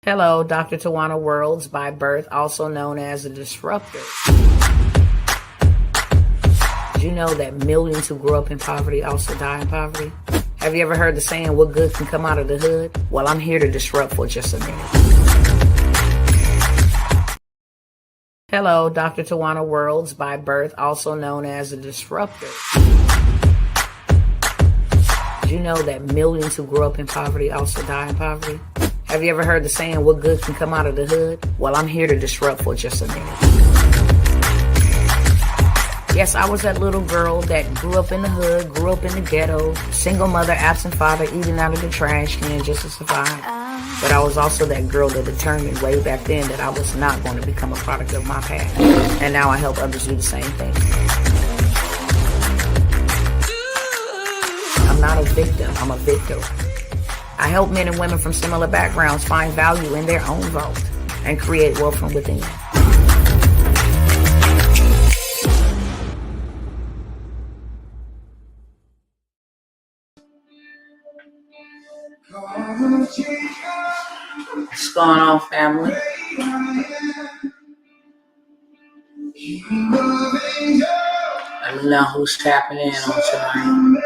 Hello, Dr. Tawana Worlds by birth, also known as a disruptor. Did you know that millions who grew up in poverty also die in poverty? Have you ever heard the saying, what good can come out of the hood? Well, I'm here to disrupt for just a minute. Hello, Dr. Tawana Worlds by birth, also known as a disruptor. Did you know that millions who grew up in poverty also die in poverty? Have you ever heard the saying, what good can come out of the hood? Well, I'm here to disrupt for just a minute. Yes, I was that little girl that grew up in the hood, grew up in the ghetto, single mother, absent father, eating out of the trash can just to survive. But I was also that girl that determined way back then that I was not going to become a product of my past. And now I help others do the same thing. I'm not a victim, I'm a victor. I help men and women from similar backgrounds find value in their own vault and create wealth from within. What's going on, family? Let me know who's tapping in on tonight.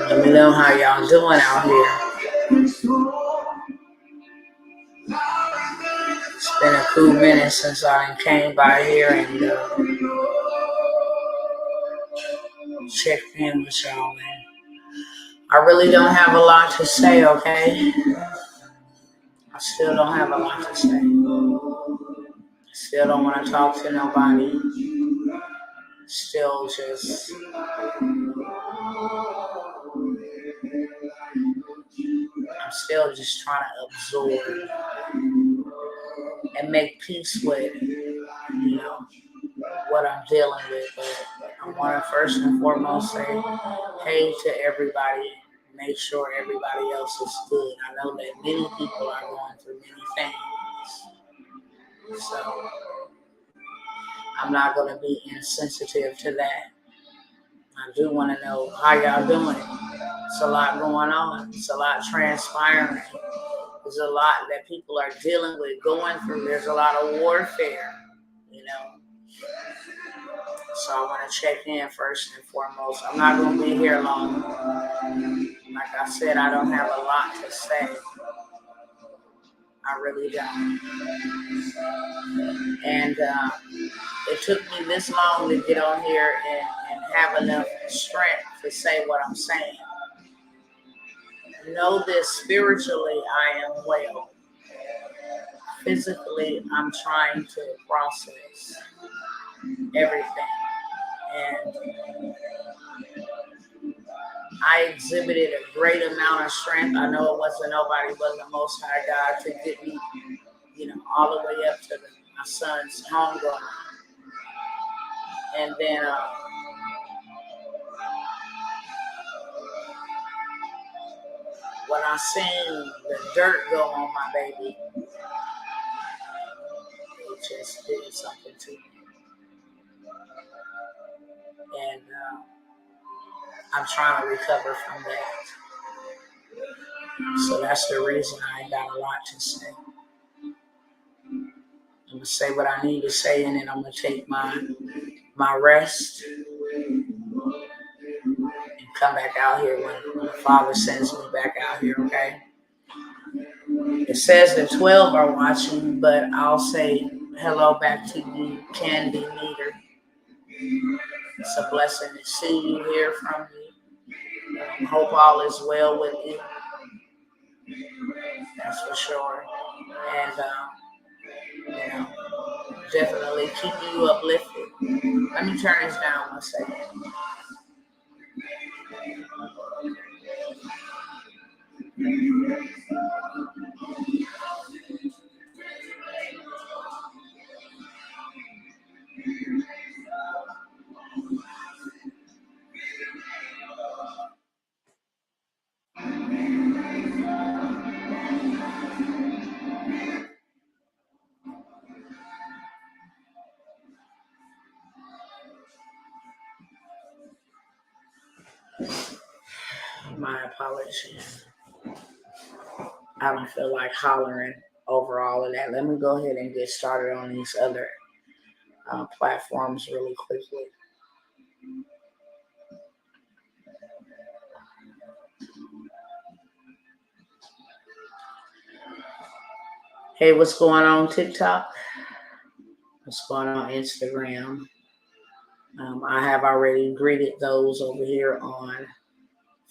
Let me know how y'all doing out here. It's been a cool minute since I came by here and checked in with y'all, man. I really don't have a lot to say, okay? I still don't have a lot to say. Still don't want to talk to nobody. Still just I'm still just trying to absorb and make peace with, what I'm dealing with. But I want to first and foremost say hey to everybody. Make sure everybody else is good. I know that many people are going through many things. So I'm not going to be insensitive to that. I do want to know how y'all doing. It's a lot going on. It's a lot transpiring. There's a lot that people are dealing with, going through. There's a lot of warfare, So I want to check in first and foremost. I'm not going to be here long. Like I said, I don't have a lot to say. I really don't. And it took me this long to get on here and have enough strength to say what I'm saying. Know this, spiritually, I am well. Physically, I'm trying to process everything. And I exhibited a great amount of strength. I know it wasn't nobody but the Most High God to get me, all the way up to my son's homegoing. And then when I seen the dirt go on my baby, it just did something to me. And I'm trying to recover from that. So that's the reason I ain't got a lot to say. I'm going to say what I need to say, and then I'm going to take my rest and come back out here when the Father sends me back out here, okay? It says that 12 are watching, but I'll say hello back to you, Candy Meter. It's a blessing to see you, hear from you. Hope all is well with you. That's for sure. And, definitely keep you uplifted. Let me turn this down 1 second. My apologies. I don't feel like hollering over all of that. Let me go ahead and get started on these other platforms really quickly. Hey, what's going on TikTok? What's going on Instagram? I have already greeted those over here on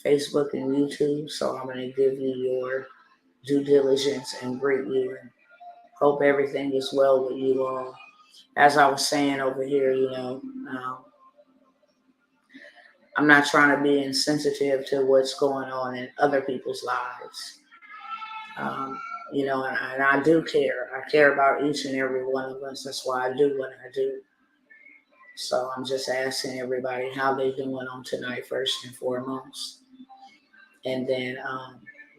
Facebook and YouTube, so I'm going to give you your due diligence and greet you. And hope everything is well with you all. As I was saying over here, I'm not trying to be insensitive to what's going on in other people's lives. And I do care. I care about each and every one of us. That's why I do what I do. So I'm just asking everybody how they doing on tonight, first and foremost. And then,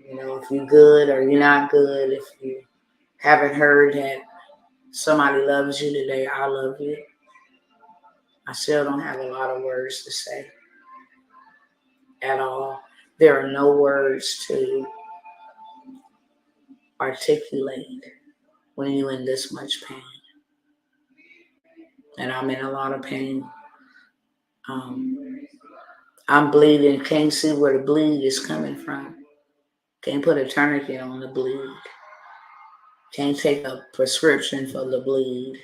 if you're good or you're not good, if you haven't heard that somebody loves you today, I love you. I still don't have a lot of words to say at all. There are no words to articulate when you're in this much pain. And I'm in a lot of pain. I'm bleeding, can't see where the bleed is coming from. Can't put a tourniquet on the bleed. Can't take a prescription for the bleed.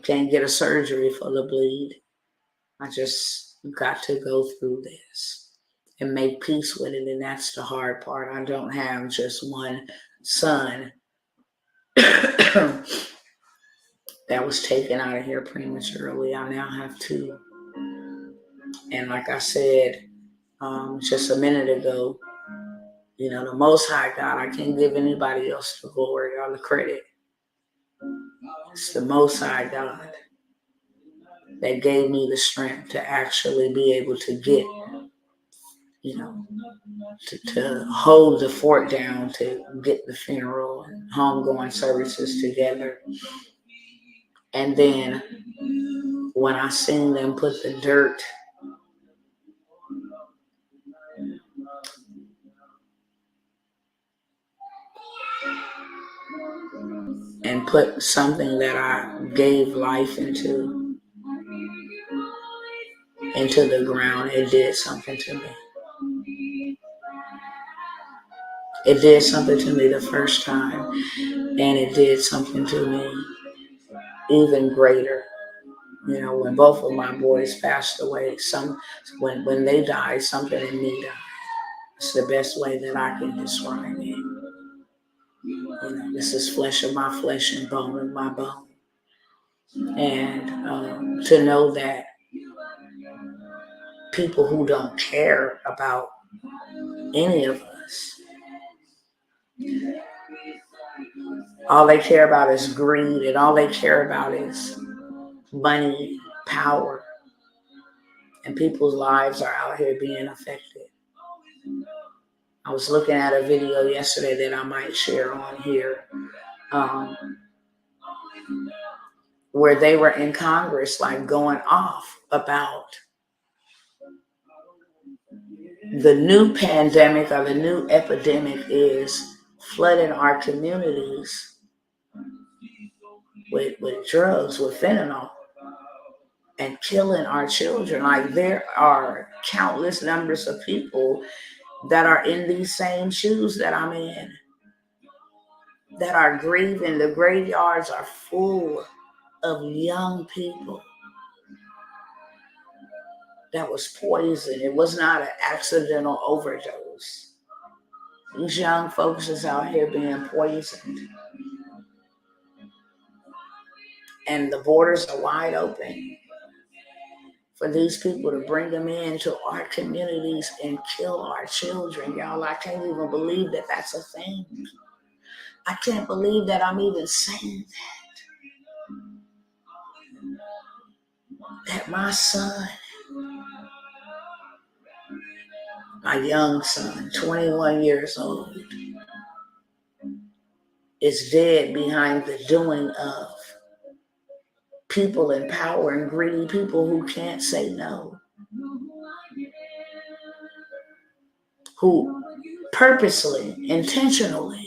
Can't get a surgery for the bleed. I just got to go through this and make peace with it. And that's the hard part. I don't have just one son that was taken out of here prematurely. I now have two. And like I said just a minute ago, the Most High God, I can't give anybody else the glory or the credit. It's the Most High God that gave me the strength to actually be able to get, to hold the fort down, to get the funeral and homegoing services together. And then when I seen them put the dirt and put something that I gave life into the ground, it did something to me. It did something to me the first time, and it did something to me even greater. When both of my boys passed away, when they died, something in me died. It's the best way that I can describe it. This is flesh of my flesh and bone of my bone. And to know that people who don't care about any of us, all they care about is greed, and all they care about is money, power, and people's lives are out here being affected. I was looking at a video yesterday that I might share on here, where they were in Congress, like going off about the new pandemic or the new epidemic is flooding our communities with drugs, with fentanyl, and killing our children. Like, there are countless numbers of people that are in these same shoes that I'm in, that are grieving. The graveyards are full of young people that was poisoned. It was not an accidental overdose. These young folks is out here being poisoned. And the borders are wide open for these people to bring them into our communities and kill our children. Y'all, I can't even believe that that's a thing. I can't believe that I'm even saying that my son, my young son, 21 years old, is dead behind the doing of people in power and greedy people who can't say no. who purposely, intentionally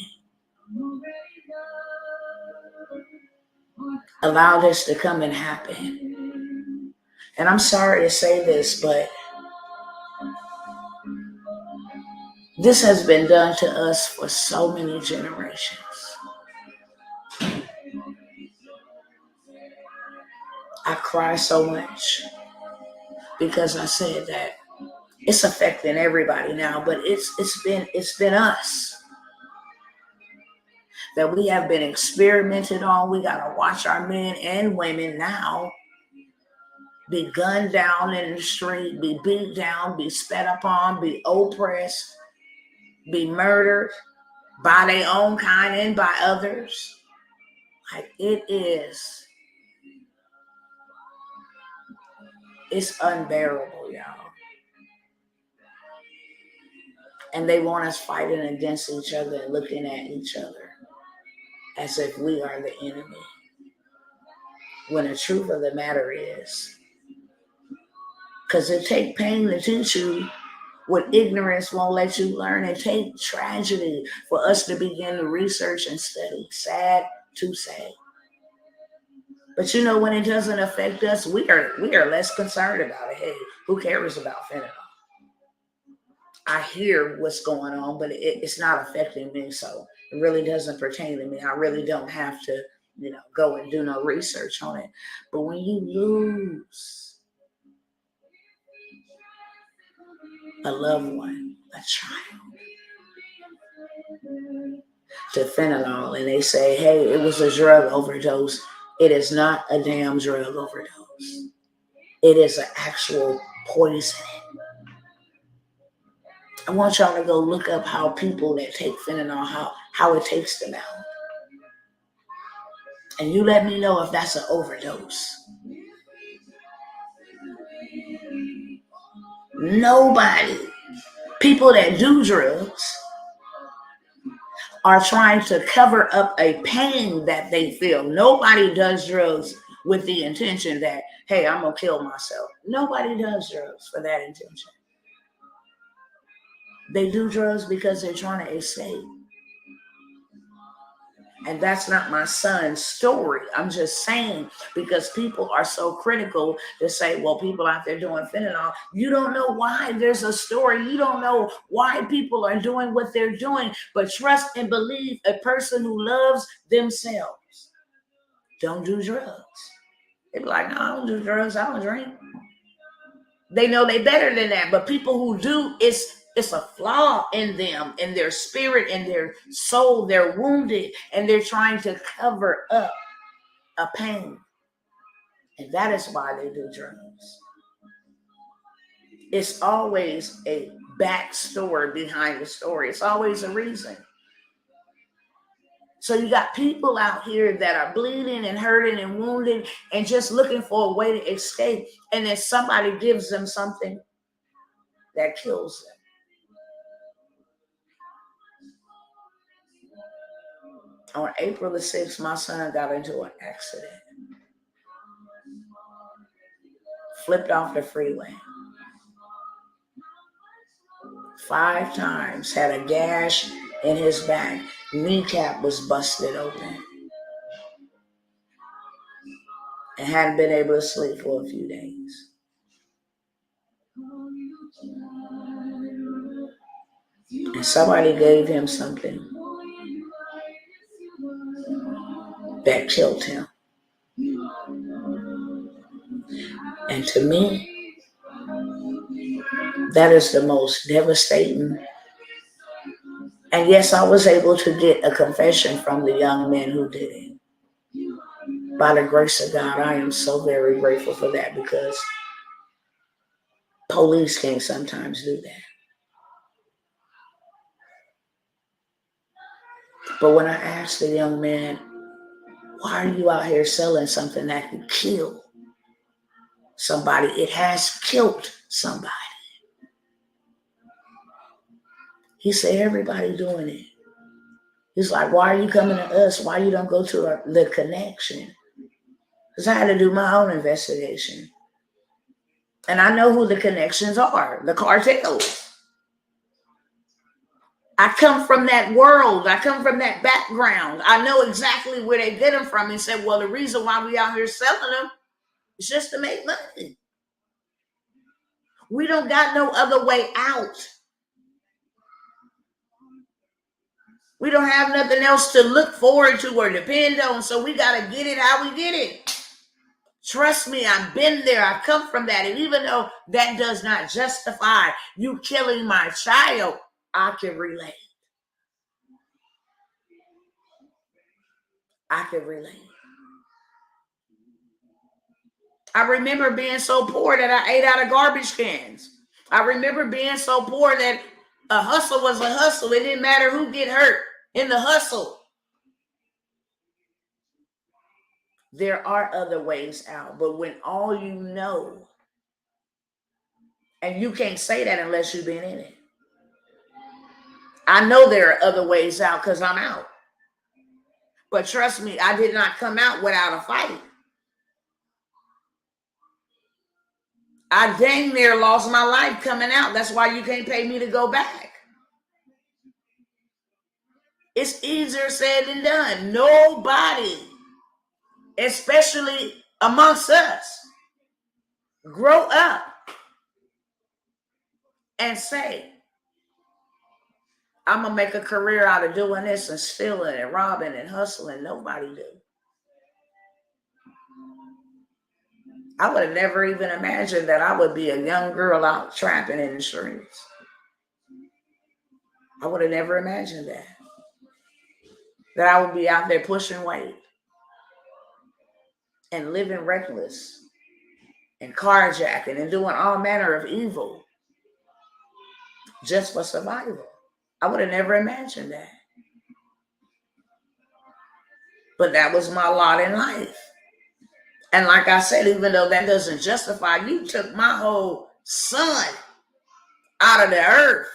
allow this to come and happen. And I'm sorry to say this, but this has been done to us for so many generations. I cry so much because I said that it's affecting everybody now, but it's been us that we have been experimented on. We gotta watch our men and women now be gunned down in the street, be beat down, be spat upon, be oppressed, be murdered by their own kind and by others. Like it's unbearable, y'all. And they want us fighting against each other and looking at each other as if we are the enemy. When the truth of the matter is, because it takes pain to teach you what ignorance won't let you learn. It takes tragedy for us to begin to research and study. Sad to say. But you know, when it doesn't affect us, we are less concerned about it. Hey, who cares about fentanyl? I hear what's going on, but it's not affecting me, so it really doesn't pertain to me. I really don't have to, go and do no research on it. But when you lose a loved one, a child, to fentanyl, and they say, hey, it was a drug overdose. It is not a damn drug overdose. It is an actual poison. I want y'all to go look up how people that take fentanyl, how it takes them out. And you let me know if that's an overdose. Nobody. People that do drugs are trying to cover up a pain that they feel. Nobody does drugs with the intention that, hey, I'm going to kill myself. Nobody does drugs for that intention. They do drugs because they're trying to escape. And that's not my son's story. I'm just saying, because people are so critical to say, well, people out there doing fentanyl, you don't know why there's a story. You don't know why people are doing what they're doing. But trust and believe a person who loves themselves don't do drugs. They be like, no, I don't do drugs. I don't drink. They know they better than that. But people who do, it's a flaw in them, in their spirit, in their soul. They're wounded and they're trying to cover up a pain. And that is why they do drugs. It's always a backstory behind the story. It's always a reason. So you got people out here that are bleeding and hurting and wounded and just looking for a way to escape. And then somebody gives them something that kills them. On April the 6th, my son got into an accident. Flipped off the freeway. 5 times, had a gash in his back. Kneecap was busted open. And hadn't been able to sleep for a few days. And somebody gave him something that killed him. And to me, that is the most devastating. And yes, I was able to get a confession from the young men who did it. By the grace of God, I am so very grateful for that, because police can sometimes do that. But when I asked the young man, why are you out here selling something that could kill somebody? It has killed somebody. He said, everybody doing it. He's like, why are you coming to us? Why you don't go to the connection? Because I had to do my own investigation. And I know who the connections are, the cartels. I come from that world. I come from that background. I know exactly where they get them from and say, well, the reason why we out here selling them is just to make money. We don't got no other way out. We don't have nothing else to look forward to or depend on, so we got to get it how we get it. Trust me, I've been there. I come from that. And even though that does not justify you killing my child, I can relate. I can relate. I remember being so poor that I ate out of garbage cans. I remember being so poor that a hustle was a hustle. It didn't matter who get hurt in the hustle. There are other ways out, but when all you know, and you can't say that unless you've been in it. I know there are other ways out because I'm out. But trust me, I did not come out without a fight. I dang near lost my life coming out. That's why you can't pay me to go back. It's easier said than done. Nobody, especially amongst us, grow up and say, I'm going to make a career out of doing this and stealing and robbing and hustling. Nobody do. I would have never even imagined that I would be a young girl out trapping in the streets. I would have never imagined that. That I would be out there pushing weight and living reckless and carjacking and doing all manner of evil just for survival. I would have never imagined that. But that was my lot in life. And like I said, even though that doesn't justify, you took my whole son out of the earth.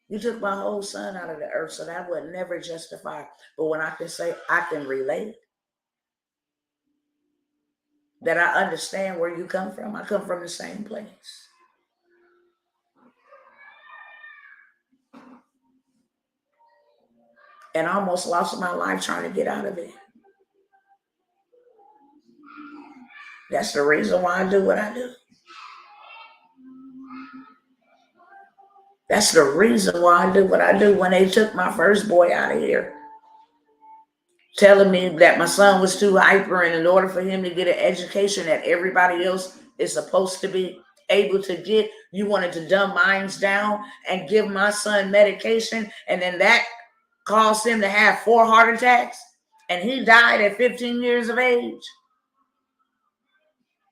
You took my whole son out of the earth, so that would never justify. But when I can say I can relate, that I understand where you come from, I come from the same place. And I almost lost my life trying to get out of it. That's the reason why I do what I do. That's the reason why I do what I do. When they took my first boy out of here, telling me that my son was too hyper, and in order for him to get an education that everybody else is supposed to be able to get, you wanted to dumb minds down and give my son medication, and then that caused him to have 4 heart attacks, and he died at 15 years of age.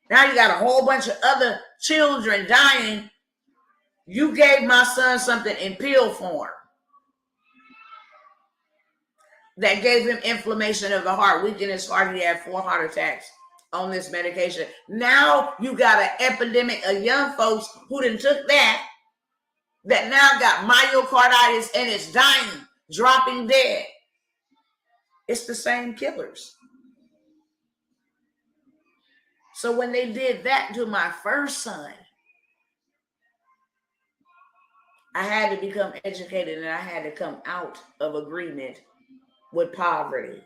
Now you got a whole bunch of other children dying. You gave my son something in pill form that gave him inflammation of the heart, weakened his heart. He had 4 heart attacks on this medication. Now you got an epidemic of young folks who done took that now got myocarditis and is dying, dropping dead. It's the same killers. So when they did that to my first son, I had to become educated, and I had to come out of agreement with poverty.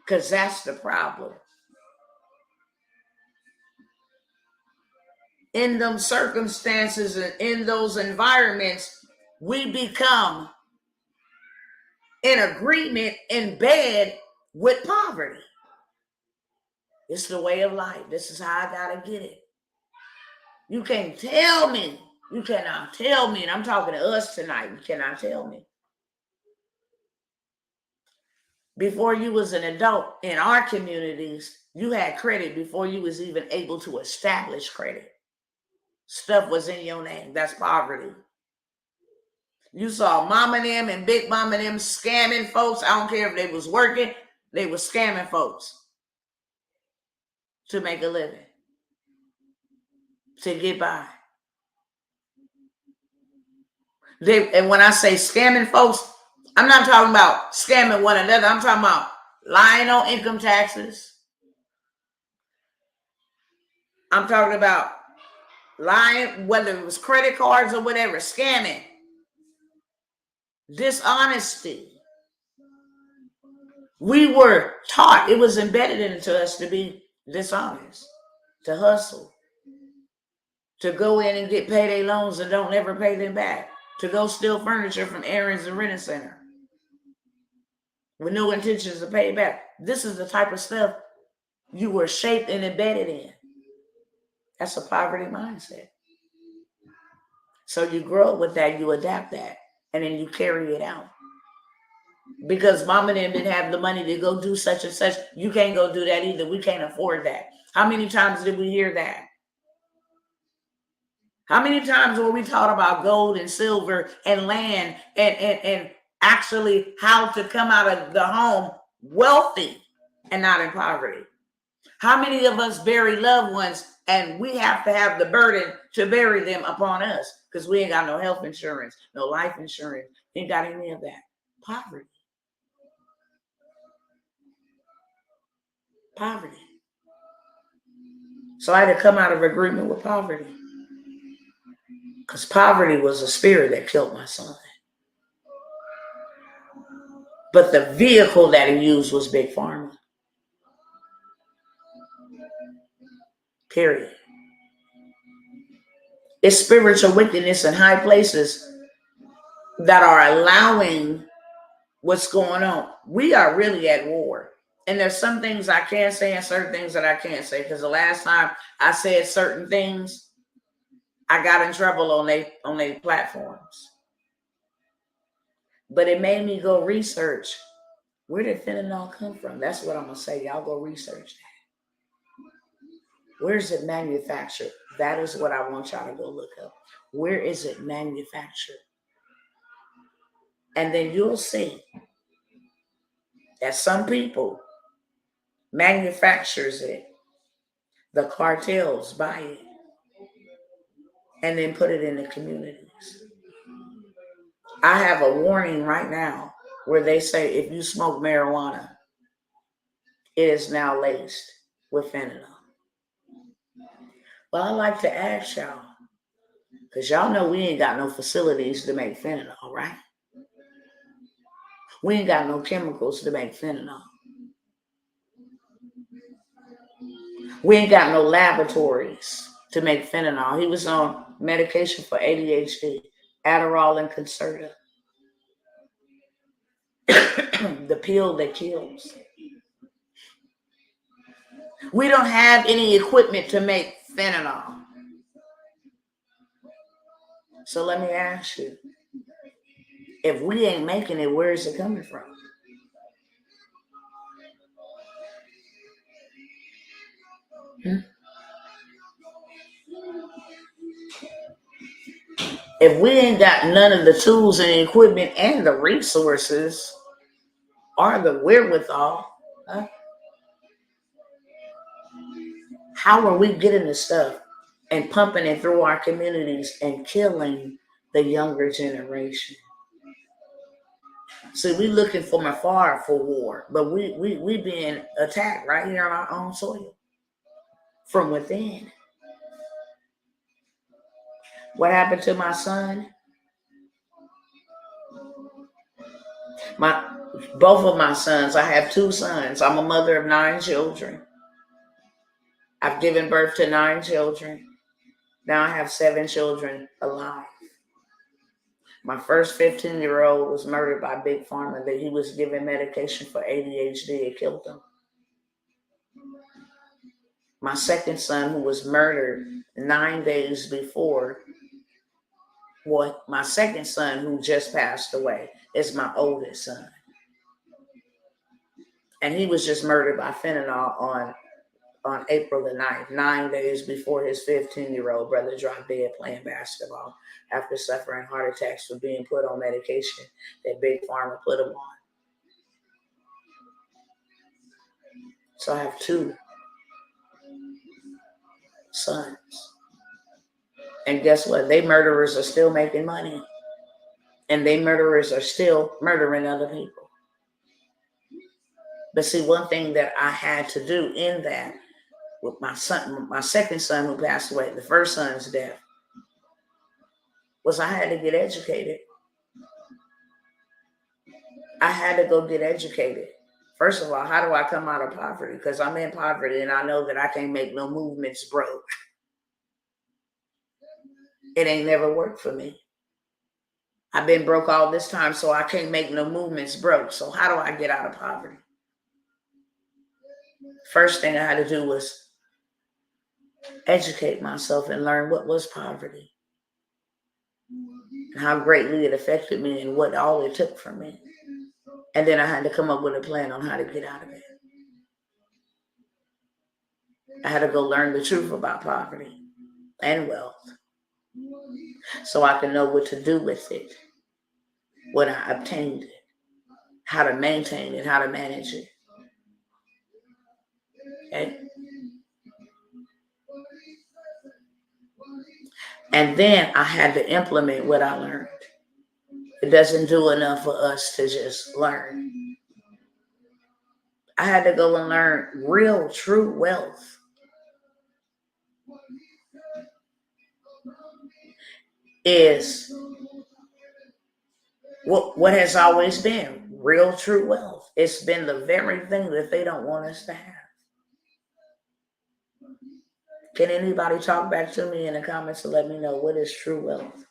Because that's the problem. In those circumstances and in those environments, we become in agreement, in bed with poverty. It's the way of life. This is how I gotta get it. You can't tell me. You cannot tell me, and I'm talking to us tonight. You cannot tell me. Before you was an adult in our communities, you had credit before you was even able to establish credit. Stuff was in your name. That's poverty. You saw mama and them and big mama and them scamming folks. I don't care if they was working, they was scamming folks to make a living, to get by. And when I say scamming folks, I'm not talking about scamming one another. I'm talking about lying on income taxes. I'm talking about lying, whether it was credit cards or whatever, scamming, dishonesty. We were taught, it was embedded into us to be dishonest, to hustle, to go in and get payday loans and don't ever pay them back, to go steal furniture from Aaron's and Rent Center with no intentions of paying back. This is the type of stuff you were shaped and embedded in. That's a poverty mindset. So you grow up with that, you adapt that, and then you carry it out. Because mom and them didn't have the money to go do such and such. You can't go do that either. We can't afford that. How many times did we hear that? How many times were we taught about gold and silver and land and actually how to come out of the home wealthy and not in poverty? How many of us bury loved ones and we have to have the burden to bury them upon us because we ain't got no health insurance, no life insurance, ain't got any of that? Poverty. Poverty. So I had to come out of agreement with poverty. Because poverty was a spirit that killed my son. But the vehicle that he used was Big Pharma. Period. It's spiritual wickedness in high places that are allowing what's going on. We are really at war. And there's some things I can say and certain things that I can't say. Because the last time I said certain things, I got in trouble on their platforms. But it made me go research. Where did fentanyl come from? That's what I'm going to say. Y'all go research that. Where is it manufactured? That is what I want y'all to go look up. Where is it manufactured? And then you'll see that some people manufactures it. The cartels buy it and then put it in the communities. I have a warning right now where they say if you smoke marijuana, it is now laced with fentanyl. Well, I like to ask y'all, because y'all know we ain't got no facilities to make fentanyl, right? We ain't got no chemicals to make fentanyl. We ain't got no laboratories to make fentanyl. He was on medication for ADHD, Adderall and Concerta. The pill that kills. We don't have any equipment to make fentanyl. So let me ask you, if we ain't making it, where is it coming from? If we ain't got none of the tools and equipment and the resources or the wherewithal, how are we getting the stuff and pumping it through our communities and killing the younger generation? See, we looking from afar for war, but we being attacked right here on our own soil from within. What happened to my son? Both of my sons, I have 2 sons. I'm a mother of 9 children. I've given birth to 9 children. Now I have 7 children alive. My first 15-year-old was murdered by Big Pharma that he was given medication for ADHD. It killed him. My second son, who was murdered 9 days before, my second son, who just passed away, is my oldest son. And he was just murdered by fentanyl on April the 9th, 9 days before his 15-year-old brother dropped dead playing basketball after suffering heart attacks for being put on medication that Big Pharma put him on. So I have 2 sons. And guess what? They murderers are still making money. And they murderers are still murdering other people. But see, one thing that I had to do in that with my second son who passed away, the first son's death, was I had to get educated. I had to go get educated. First of all, how do I come out of poverty? Because I'm in poverty and I know that I can't make no movements broke. It ain't never worked for me. I've been broke all this time, so I can't make no movements broke. So how do I get out of poverty? First thing I had to do was educate myself and learn what was poverty and how greatly it affected me and what all it took from me. And then I had to come up with a plan on how to get out of it. I had to go learn the truth about poverty and wealth so I can know what to do with it when I obtained it, how to maintain it, how to manage it. Okay? And then I had to implement what I learned. It doesn't do enough for us to just learn. I had to go and learn real, true wealth. Is what has always been real, true wealth. It's been the very thing that they don't want us to have. Can anybody talk back to me in the comments to let me know what is true wealth?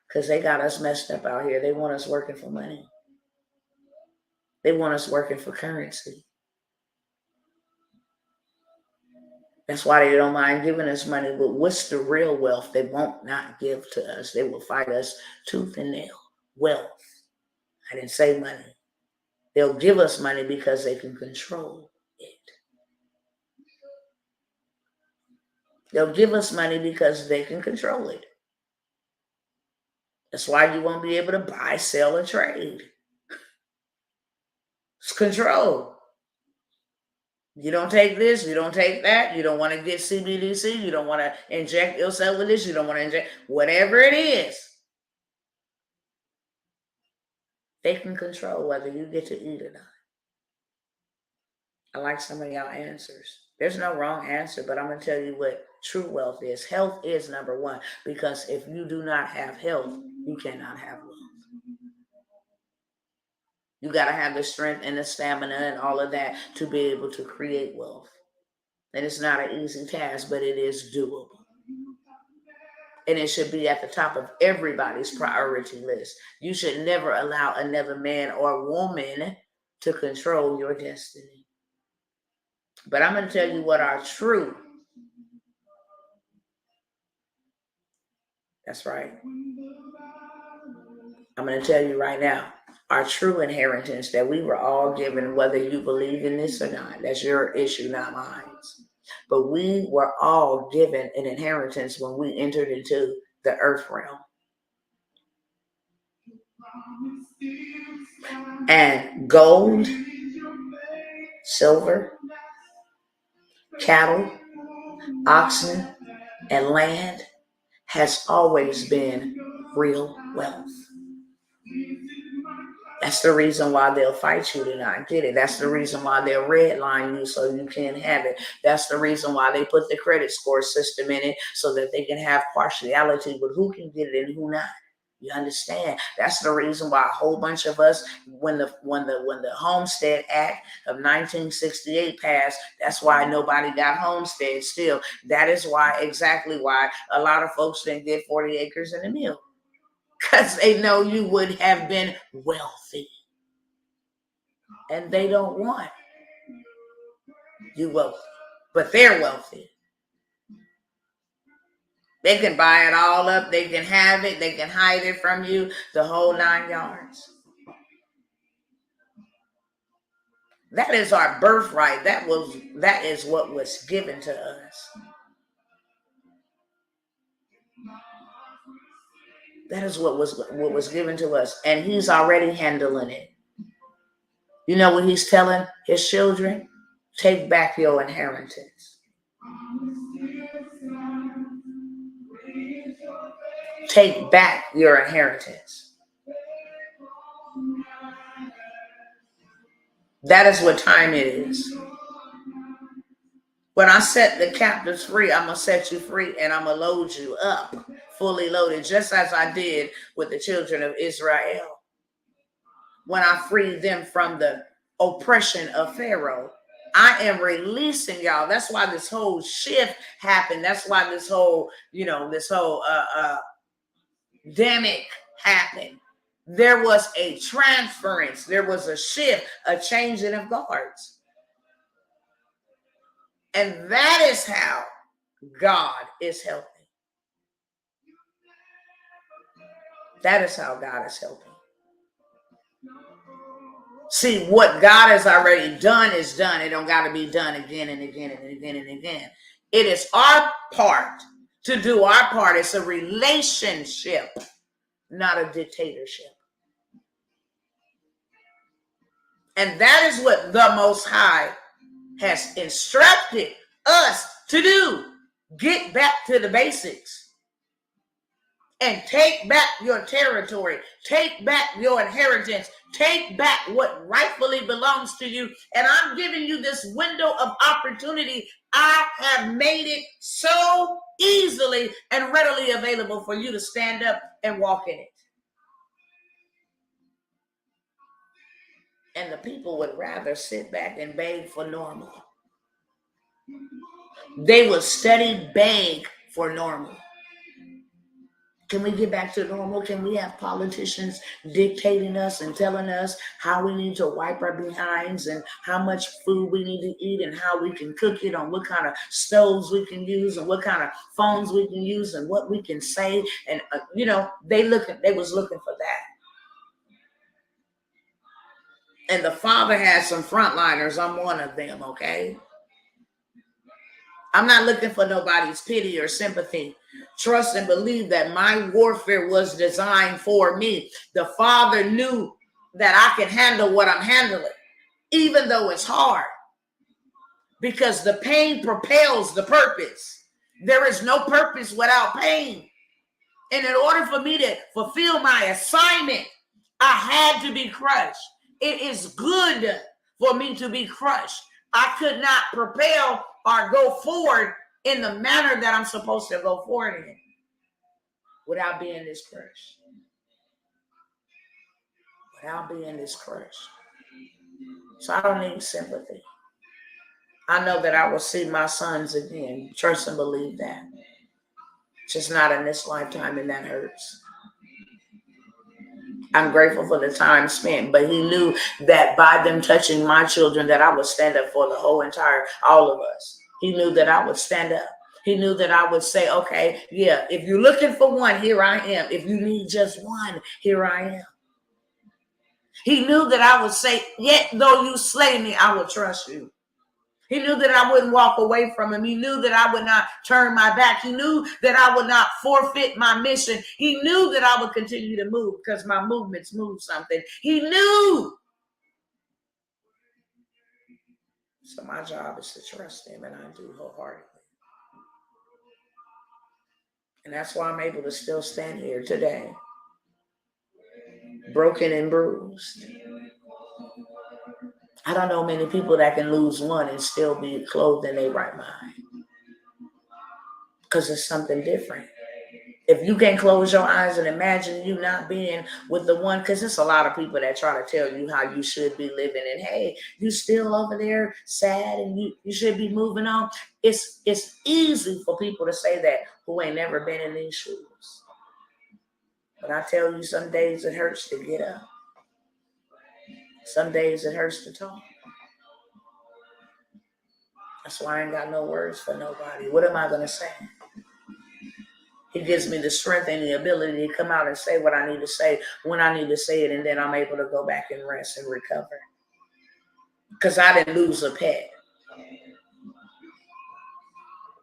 Because they got us messed up out here. They want us working for money. They want us working for currency. That's why they don't mind giving us money. But what's the real wealth they won't not give to us? They will fight us tooth and nail. Wealth. I didn't say money. They'll give us money because they can control it. They'll give us money because they can control it. That's why you won't be able to buy, sell, or trade. It's control. You don't take this, you don't take that, you don't want to get CBDC, you don't want to inject yourself with this, you don't want to inject whatever it is. They can control whether you get to eat or not. I like some of y'all answers. There's no wrong answer, but I'm going to tell you what true wealth is. Health is number one, because if you do not have health, you cannot have wealth. You got to have the strength and the stamina and all of that to be able to create wealth. And it's not an easy task, but it is doable. And it should be at the top of everybody's priority list. You should never allow another man or woman to control your destiny. But I'm going to tell you what our true, that's right. I'm going to tell you right now, our true inheritance that we were all given, whether you believe in this or not, that's your issue, not mine. But we were all given an inheritance when we entered into the earth realm. And gold, silver, cattle, oxen, and land has always been real wealth. That's the reason why they'll fight you to not get it. That's the reason why they'll redline you so you can't have it. That's the reason why they put the credit score system in it so that they can have partiality with who can get it and who not. You understand? That's the reason why a whole bunch of us, when the Homestead Act of 1968 passed, that's why nobody got homestead still. That is why, exactly why a lot of folks didn't get 40 acres in a mill. Because they know you would have been wealthy. And they don't want you wealthy. But they're wealthy. They can buy it all up. They can have it. They can hide it from you. The whole 9 yards. That is our birthright. That is what was given to us. That is what was given to us. And he's already handling it. You know what he's telling his children? Take back your inheritance. Take back your inheritance. That is what time it is. When I set the captives free, I'm going to set you free and I'm going to load you up, fully loaded, just as I did with the children of Israel. When I freed them from the oppression of Pharaoh, I am releasing y'all. That's why this whole shift happened. That's why this whole, this whole demic happened. There was a transference. There was a shift, a changing of guards. And that is how God is helping. That is how God is helping. See, what God has already done is done. It don't got to be done again and again and again and again. It is our part to do our part. It's a relationship, not a dictatorship. And that is what the Most High has instructed us to do. Get back to the basics. And take back your territory. Take back your inheritance. Take back what rightfully belongs to you. And I'm giving you this window of opportunity. I have made it so easily and readily available for you to stand up and walk in it. And the people would rather sit back and beg for normal. They would steady beg for normal. Can we get back to normal? Can we have politicians dictating us and telling us how we need to wipe our behinds and how much food we need to eat and how we can cook it, on what kind of stoves we can use and what kind of phones we can use and what we can say? And they was looking for that. And the Father has some frontliners. I'm one of them, okay? I'm not looking for nobody's pity or sympathy. Trust and believe that my warfare was designed for me. The Father knew that I can handle what I'm handling, even though it's hard, because the pain propels the purpose. There is no purpose without pain. And in order for me to fulfill my assignment, I had to be crushed. It is good for me to be crushed. I could not propel or go forward in the manner that I'm supposed to go forward in without being this crushed. Without being this crushed. So I don't need sympathy. I know that I will see my sons again. Trust and believe that. Just not in this lifetime, and that hurts. I'm grateful for the time spent, but he knew that by them touching my children that I would stand up for the whole entire, all of us. He knew that I would stand up. He knew that I would say, okay, yeah, if you're looking for one, here I am. If you need just one, here I am. He knew that I would say, yet though you slay me, I will trust you. He knew that I wouldn't walk away from him. He knew that I would not turn my back. He knew that I would not forfeit my mission. He knew that I would continue to move because my movements move something. He knew. So my job is to trust him, and I do wholeheartedly. And that's why I'm able to still stand here today, broken and bruised. I don't know many people that can lose one and still be clothed in their right mind, because it's something different. If you can close your eyes and imagine you not being with the one, because there's a lot of people that try to tell you how you should be living, and hey, you still over there sad and you should be moving on. It's easy for people to say that who ain't never been in these shoes. But I tell you, some days it hurts to get up. Some days it hurts to talk. That's why I ain't got no words for nobody. What am I going to say? He gives me the strength and the ability to come out and say what I need to say when I need to say it, and then I'm able to go back and rest and recover. Because I didn't lose a pet.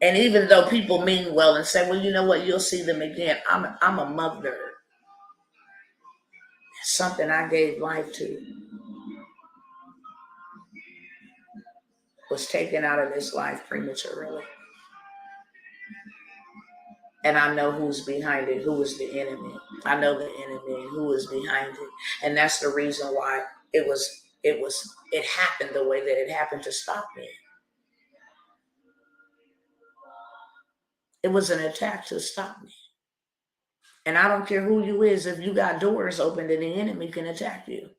And even though people mean well and say, well, you know what, you'll see them again. I'm a mother. It's something I gave life to. Was taken out of this life prematurely. And I know who's behind it, who is the enemy. I know the enemy and who is behind it. And that's the reason why it happened the way that it happened, to stop me. It was an attack to stop me. And I don't care who you is, if you got doors open, then the enemy can attack you.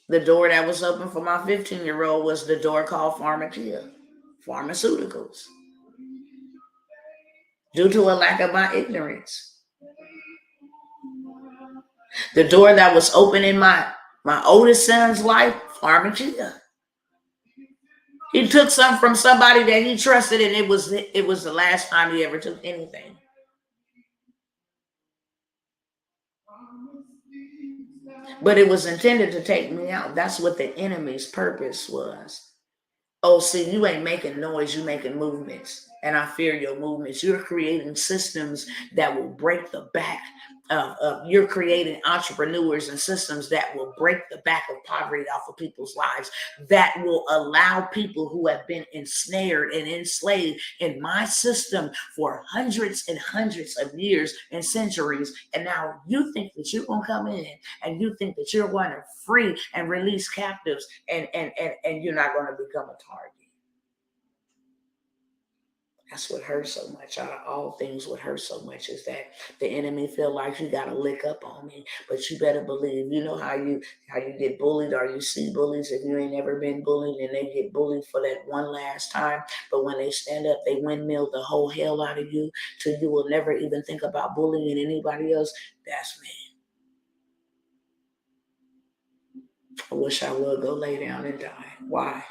The door that was open for my 15-year-old was the door called pharmaceuticals. Due to a lack of my ignorance. The door that was open in my oldest son's life, pharmacia. He took some from somebody that he trusted, and it was the last time he ever took anything. But it was intended to take me out. That's what the enemy's purpose was. Oh, see, you ain't making noise, you making movements. And I fear your movements. You're creating systems that will break the back of you're creating entrepreneurs and systems that will break the back of poverty off of people's lives, that will allow people who have been ensnared and enslaved in my system for hundreds and hundreds of years and centuries. And now you think that you're going to come in and you think that you're going to free and release captives, and you're not going to become a target. That's what hurts so much. Out of all things, what hurts so much is that the enemy feel like you got to lick up on me. But you better believe, you know how you get bullied, or you see bullies if you ain't never been bullied, and they get bullied for that one last time. But when they stand up, they windmill the whole hell out of you till you will never even think about bullying anybody else. That's me. I wish I would go lay down and die. Why?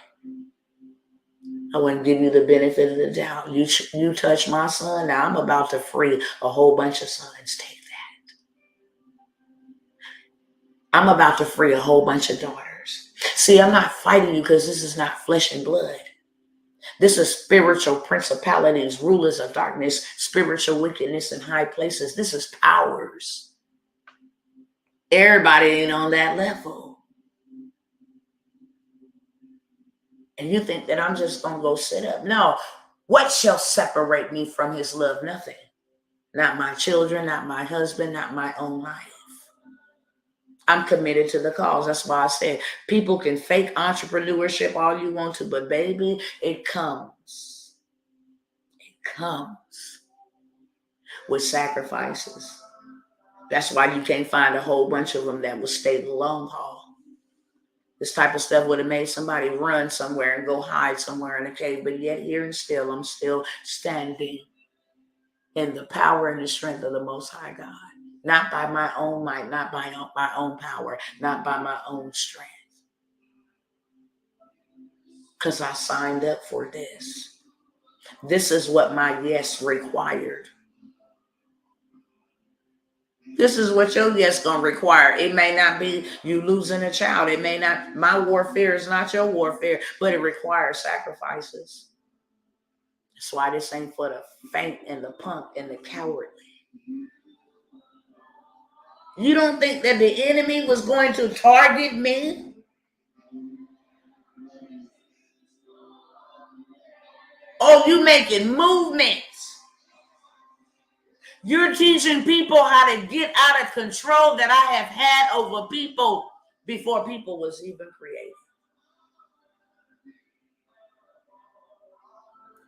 I wouldn't give you the benefit of the doubt. You touch my son, now I'm about to free a whole bunch of sons. Take that. I'm about to free a whole bunch of daughters. See, I'm not fighting you because this is not flesh and blood. This is spiritual principalities, rulers of darkness, spiritual wickedness in high places. This is powers. Everybody ain't on that level. And you think that I'm just going to go sit up. No. What shall separate me from his love? Nothing. Not my children, not my husband, not my own life. I'm committed to the cause. That's why I said people can fake entrepreneurship all you want to, but baby, it comes. It comes with sacrifices. That's why you can't find a whole bunch of them that will stay the long haul. This type of stuff would have made somebody run somewhere and go hide somewhere in a cave. But yet here and still, I'm still standing in the power and the strength of the Most High God. Not by my own might, not by my own power, not by my own strength. Because I signed up for this. This is what my yes required. This is what your yes gonna require. It may not be you losing a child. It may not, my warfare is not your warfare, but it requires sacrifices. That's why this ain't for the faint and the punk and the cowardly. You don't think that the enemy was going to target me? Oh, you making movements. You're teaching people how to get out of control that I have had over people before people was even created.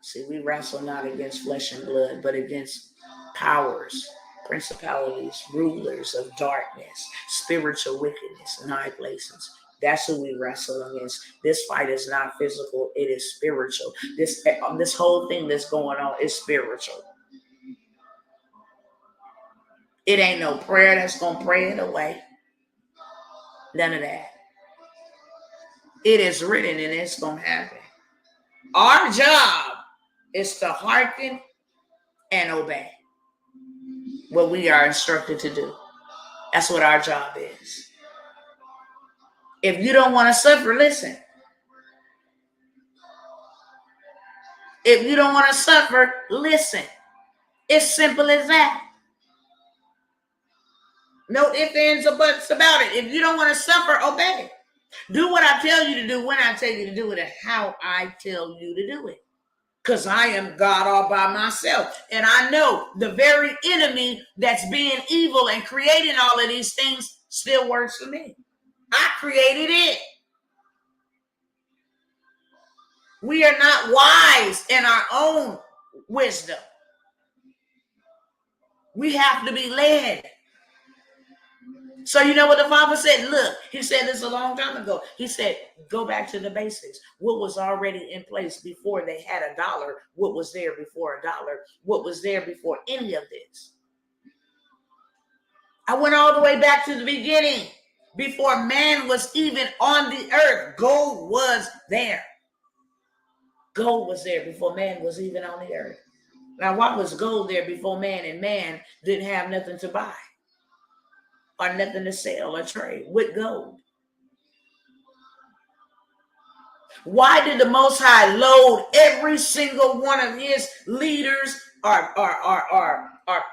See, we wrestle not against flesh and blood, but against powers, principalities, rulers of darkness, spiritual wickedness in high places. That's who we wrestle against. This fight is not physical, it is spiritual. This whole thing that's going on is spiritual. It ain't no prayer that's going to pray it away. None of that. It is written and it's going to happen. Our job is to hearken and obey what we are instructed to do. That's what our job is. If you don't want to suffer, listen. If you don't want to suffer, listen. It's simple as that. No ifs, ands, or buts about it. If you don't want to suffer, obey. Do what I tell you to do when I tell you to do it and how I tell you to do it. Because I am God all by myself. And I know the very enemy that's being evil and creating all of these things still works for me. I created it. We are not wise in our own wisdom. We have to be led. So you know what the Father said? Look, he said this a long time ago. He said, go back to the basics. What was already in place before they had a dollar? What was there before a dollar? What was there before any of this? I went all the way back to the beginning. Before man was even on the earth, gold was there. Gold was there before man was even on the earth. Now, why was gold there before man, and man didn't have nothing to buy or nothing to sell or trade with gold? Why did the Most High load every single one of his leaders or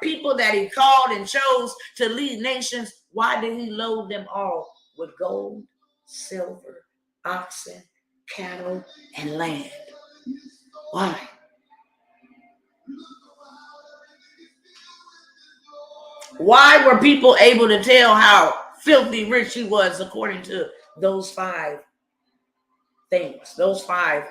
people that he called and chose to lead nations? Why did he load them all with gold, silver, oxen, cattle, and land? Why? Why were people able to tell how filthy rich he was according to those 5 things, those 5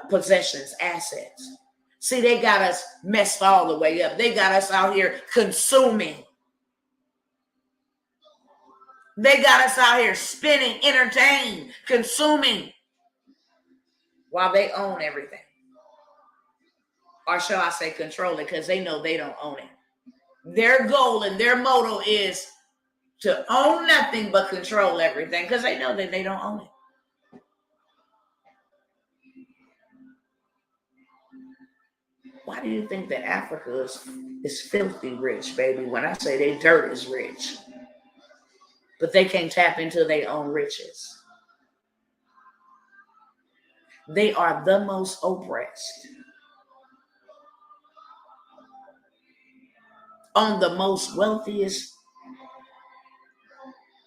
possessions, assets? See, they got us messed all the way up. They got us out here consuming. They got us out here spinning, entertaining, consuming, while they own everything. Or shall I say control it, because they know they don't own it. Their goal and their motto is to own nothing but control everything, because they know that they don't own it. Why do you think that Africa is filthy rich, baby? When I say they dirt is rich, but they can't tap into their own riches. They are the most oppressed on the most wealthiest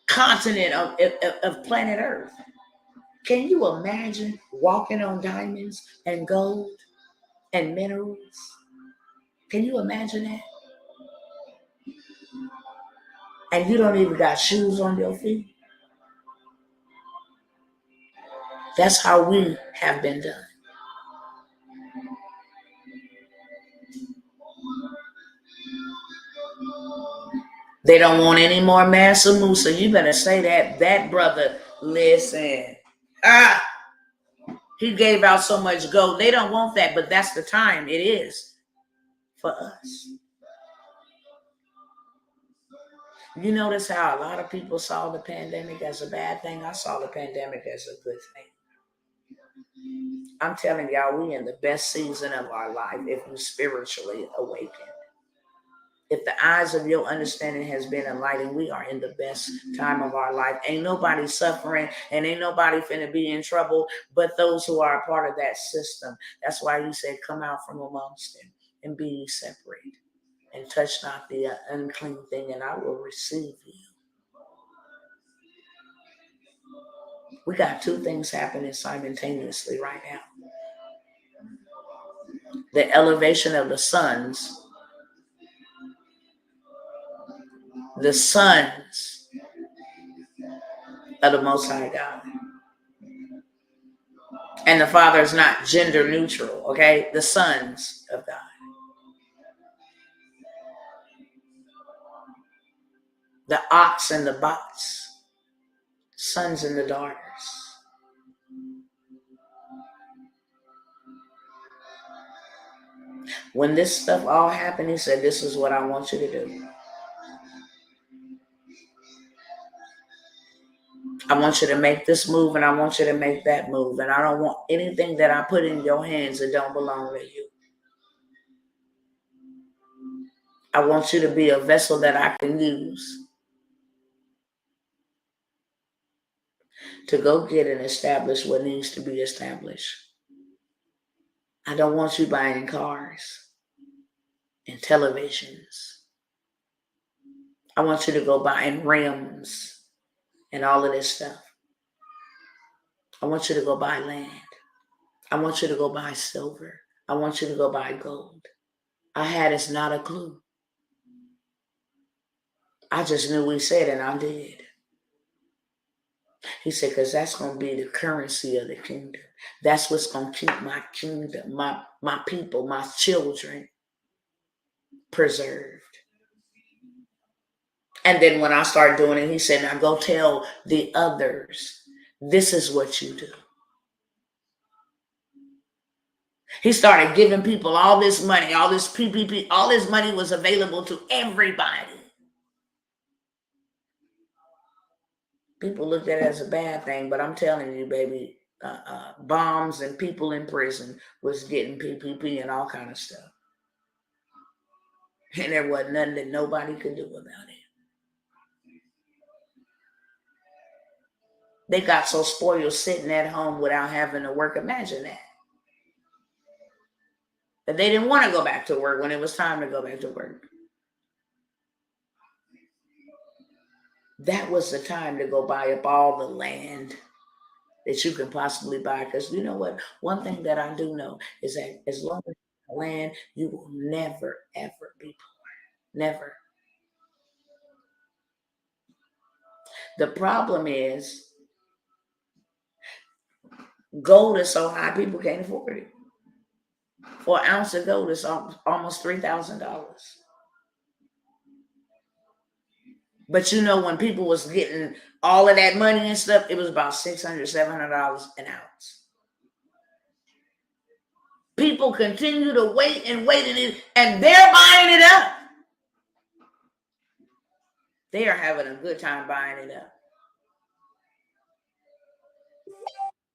continent of planet Earth. Can you imagine walking on diamonds and gold and minerals? Can you imagine that? And you don't even got shoes on your feet. That's how we have been done. They don't want any more Mansa Musa. You better say that brother, listen. He gave out so much gold. They don't want that, but that's the time it is for us. You notice how a lot of people saw the pandemic as a bad thing? I saw the pandemic as a good thing. I'm telling y'all, we in the best season of our life if you spiritually awaken. If the eyes of your understanding has been enlightened, we are in the best time of our life. Ain't nobody suffering and ain't nobody finna be in trouble but those who are a part of that system. That's why he said, come out from amongst them and be ye separate and touch not the unclean thing, and I will receive you. We got 2 things happening simultaneously right now. The elevation of the sons of the Most High God. And the Father is not gender neutral, okay? The sons of God. The ox and the bots. Sons and the daughters. When this stuff all happened, he said, this is what I want you to do. I want you to make this move, and I want you to make that move. And I don't want anything that I put in your hands that don't belong to you. I want you to be a vessel that I can use to go get and establish what needs to be established. I don't want you buying cars and televisions. I want you to go buying rims and all of this stuff. I want you to go buy land. I want you to go buy silver. I want you to go buy gold. I had it's not a clue. I just knew we said it and I did. He said, because that's going to be the currency of the kingdom. That's what's going to keep my kingdom, my people, my children preserved. And then when I started doing it, he said, now go tell the others, this is what you do. He started giving people all this money, all this PPP, all this money was available to everybody. People looked at it as a bad thing, but I'm telling you, baby, bombs and people in prison was getting PPP and all kind of stuff. And there wasn't nothing that nobody could do about it. They got so spoiled sitting at home without having to work. Imagine that. But they didn't want to go back to work when it was time to go back to work. That was the time to go buy up all the land that you can possibly buy. Because you know what? One thing that I do know is that as long as you have land, you will never, ever be poor. Never. The problem is gold is so high, people can't afford it. For an ounce of gold is almost $3,000. But you know, when people was getting all of that money and stuff, it was about $600, $700 an ounce. People continue to wait and they're buying it up. They are having a good time buying it up.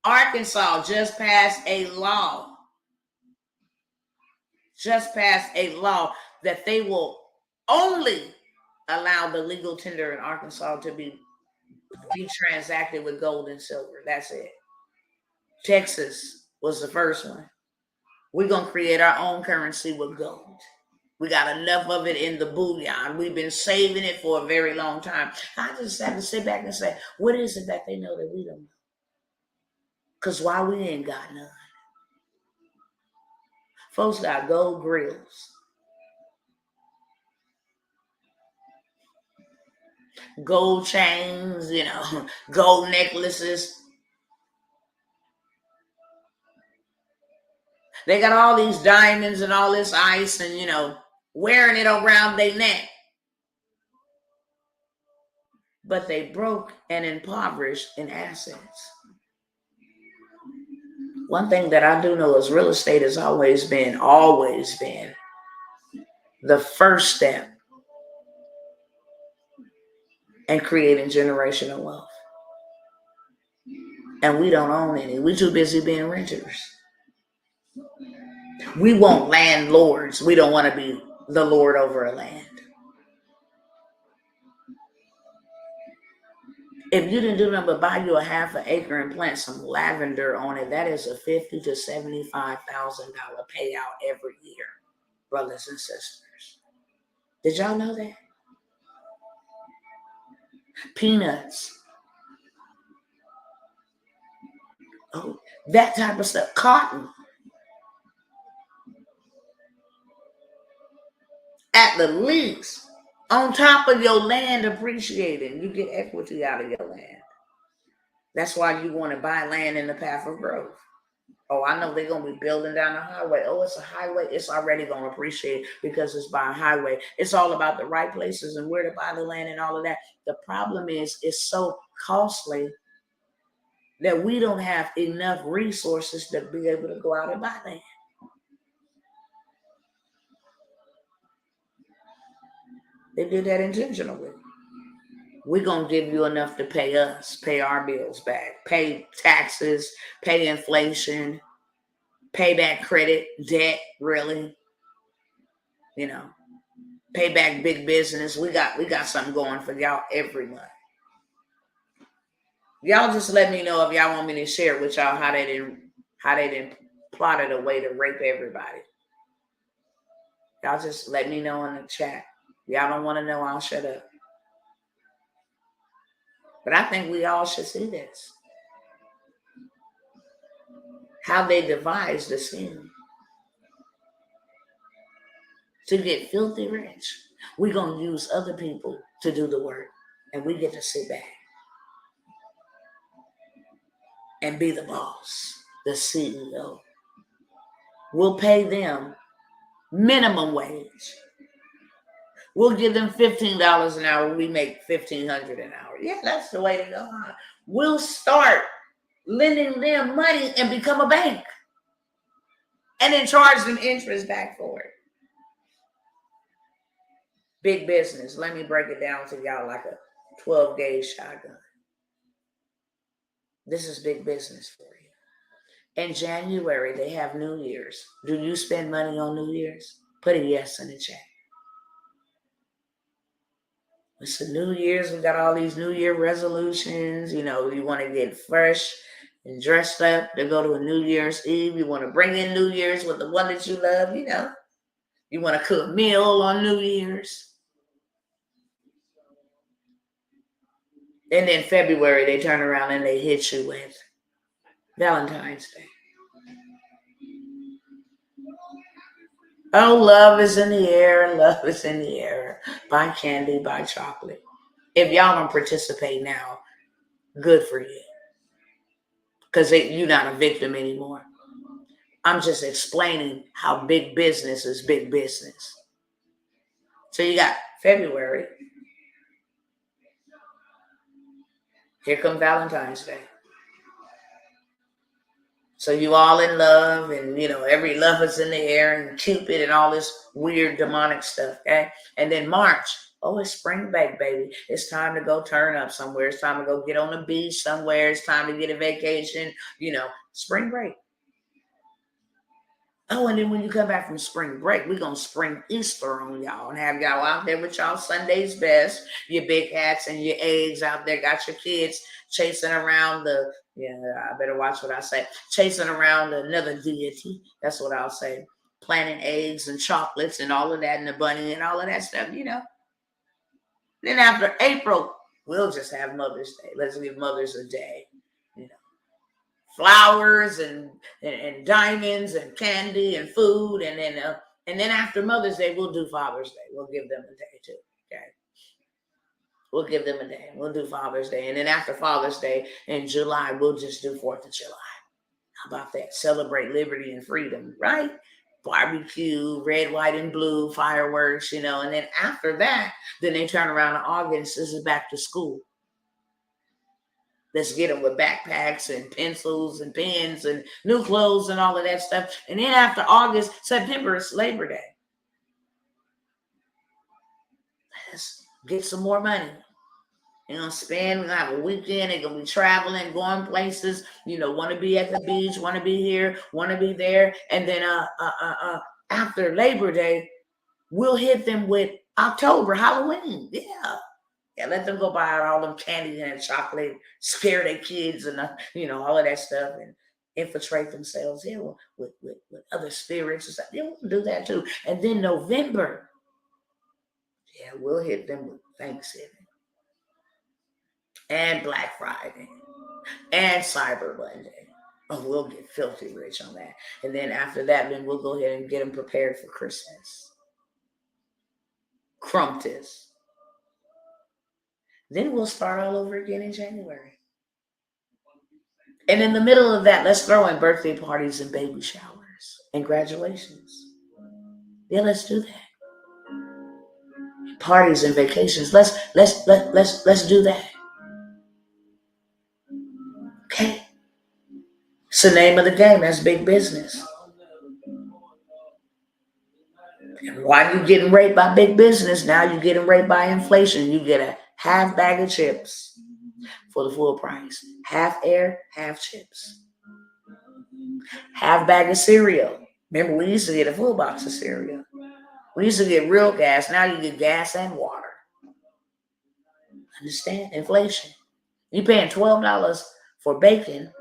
Arkansas just passed a law that they will only allow the legal tender in Arkansas to be transacted with gold and silver. That's it. Texas was the first one. We're going to create our own currency with gold. We got enough of it in the bullion. We've been saving it for a very long time. I just have to sit back and say, what is it that they know that we don't know? Because why we ain't got none? Folks got gold grills, gold chains, gold necklaces. They got all these diamonds and all this ice and, wearing it around their neck. But they broke and impoverished in assets. One thing that I do know is real estate has always been the first step in creating generational wealth. And we don't own any. We're too busy being renters. We want landlords. We don't want to be the lord over a land. If you didn't do nothing but buy you a half an acre and plant some lavender on it, that is a $50,000 to $75,000 payout every year, brothers and sisters. Did y'all know that? Peanuts. Oh, that type of stuff. Cotton. At the least, on top of your land appreciating, you get equity out of your land. That's why you want to buy land in the path of growth. Oh, I know they're going to be building down the highway. Oh, it's a highway. It's already going to appreciate because it's by a highway. It's all about the right places and where to buy the land and all of that. The problem is it's so costly that we don't have enough resources to be able to go out and buy land. They did that intentionally. We're going to give you enough to pay us, pay our bills back, pay taxes, pay inflation, pay back credit, debt, really. Pay back big business. We got something going for y'all every month. Y'all just let me know if y'all want me to share with y'all how they didn't plotted a way to rape everybody. Y'all just let me know in the chat. Y'all don't want to know, I'll shut up. But I think we all should see this. How they devised the scheme to get filthy rich. We're going to use other people to do the work, and we get to sit back. and be the boss, the CEO. We'll pay them minimum wage. We'll give them $15 an hour. We make $1,500 an hour. Yeah, that's the way to go. We'll start lending them money and become a bank, and then charge them interest back for it. Big business. Let me break it down to y'all like a 12-gauge shotgun. This is big business for you. In January, they have New Year's. Do you spend money on New Year's? Put a yes in the chat. It's the New Year's. We got all these New Year resolutions. You want to get fresh and dressed up to go to a New Year's Eve. You want to bring in New Year's with the one that you love. You want to cook a meal on New Year's. And then February, they turn around and they hit you with Valentine's Day. Oh, love is in the air. Love is in the air. Buy candy, buy chocolate. If y'all don't participate now, good for you. Because you're not a victim anymore. I'm just explaining how big business is big business. So you got February. Here comes Valentine's Day. So you all in love, and every love is in the air, and Cupid and all this weird demonic stuff, okay? And then March, oh, it's spring break, baby. It's time to go turn up somewhere. It's time to go get on the beach somewhere. It's time to get a vacation, spring break. Oh, and then when you come back from spring break, we're going to spring Easter on y'all and have y'all out there with y'all Sunday's best, your big hats and your eggs out there. Got your kids chasing around I better watch what I say. Chasing around another deity. That's what I'll say. Planting eggs and chocolates and all of that, and the bunny and all of that stuff, Then after April, we'll just have Mother's Day. Let's give mothers a day. Flowers and diamonds and candy and food, and then after Mother's Day, we'll do Father's Day. We'll give them a day too. Okay, we'll give them a day. We'll do Father's Day, and then after Father's Day in July, we'll just do 4th of July. How about that? Celebrate liberty and freedom, right? Barbecue, red, white, and blue, fireworks, and then after that, then they turn around in August. This is back to school. Let's get them with backpacks and pencils and pens and new clothes and all of that stuff. And then after August, September is Labor Day. Let's get some more money. We're going to have a weekend. They're going to be traveling, going places, want to be at the beach, want to be here, want to be there. And then after Labor Day, we'll hit them with October, Halloween. Yeah, let them go buy out all them candy and chocolate, scare their kids and all of that stuff, and infiltrate themselves with other spirits and stuff. Yeah, we'll do that too. And then November, we'll hit them with Thanksgiving and Black Friday and Cyber Monday. Oh, we'll get filthy rich on that. And then after that, then we'll go ahead and get them prepared for Christmas. Crumptus. Then we'll start all over again in January. And in the middle of that, let's throw in birthday parties and baby showers and graduations. Yeah, let's do that. Parties and vacations. Let's do that. Okay. It's the name of the game. That's big business. And while you're getting raped by big business, now you're getting raped by inflation. You get a half bag of chips for the full price. Half air, half chips. Half bag of cereal. Remember, we used to get a full box of cereal. We used to get real gas. Now you get gas and water. Understand? Inflation. You're paying $12 for bacon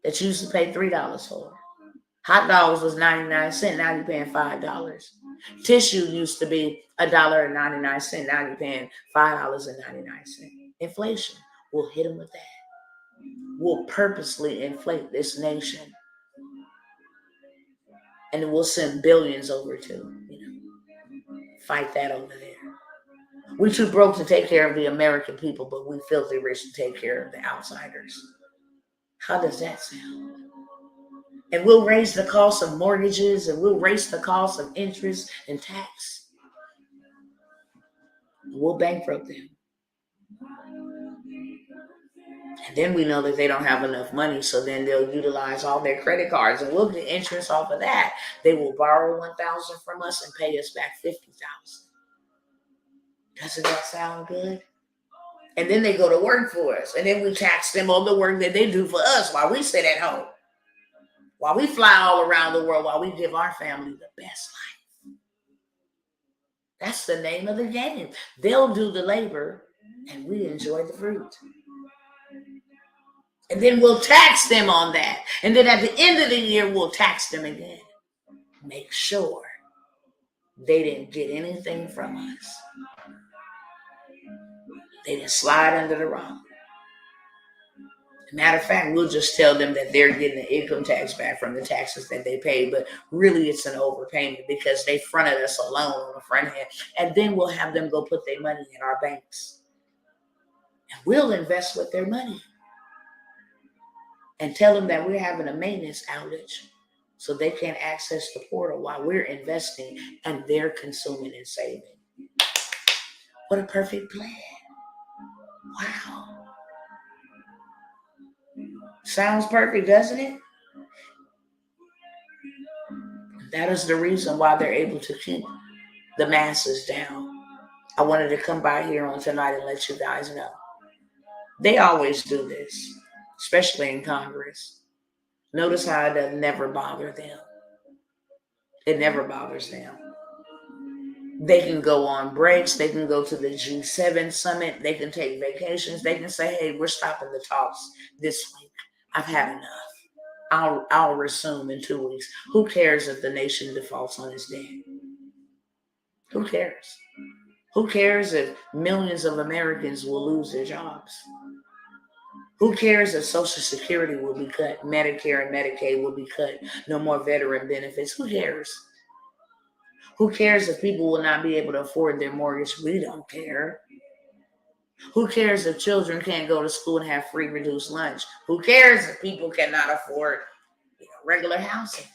that you used to pay $3 for. Hot dogs was 99 cents. Now you're paying $5. Tissue used to be $1.99. Now you're paying $5.99. Inflation. We'll hit them with that. We'll purposely inflate this nation. And we'll send billions over to, fight that over there. We're too broke to take care of the American people, but we filthy rich to take care of the outsiders. How does that sound? And we'll raise the cost of mortgages, and we'll raise the cost of interest and tax. We'll bankrupt them. And then we know that they don't have enough money, so then they'll utilize all their credit cards, and we'll get interest off of that. They will borrow $1,000 from us and pay us back $50,000. Doesn't that sound good? And then they go to work for us, and then we tax them on the work that they do for us while we sit at home, while we fly all around the world, while we give our family the best life. That's the name of the game. They'll do the labor, and we enjoy the fruit. And then we'll tax them on that. And then at the end of the year, we'll tax them again. Make sure they didn't get anything from us. They didn't slide under the rug. Matter of fact, we'll just tell them that they're getting the income tax back from the taxes that they paid, but really it's an overpayment because they fronted us a loan on the front end. And then we'll have them go put their money in our banks. And we'll invest with their money. And tell them that we're having a maintenance outage so they can't access the portal while we're investing and they're consuming and saving. What a perfect plan. Wow. Sounds perfect, doesn't it? That is the reason why they're able to keep the masses down. I wanted to come by here on tonight and let you guys know. They always do this, especially in Congress. Notice how it does never bother them. It never bothers them. They can go on breaks. They can go to the G7 summit. They can take vacations. They can say, hey, we're stopping the talks this week. I've had enough. I'll resume in 2 weeks. Who cares if the nation defaults on its debt? Who cares? Who cares if millions of Americans will lose their jobs? Who cares if Social Security will be cut? Medicare and Medicaid will be cut. No more veteran benefits. Who cares? Who cares if people will not be able to afford their mortgage? We don't care. Who cares if children can't go to school and have free reduced lunch? Who cares if people cannot afford regular housing?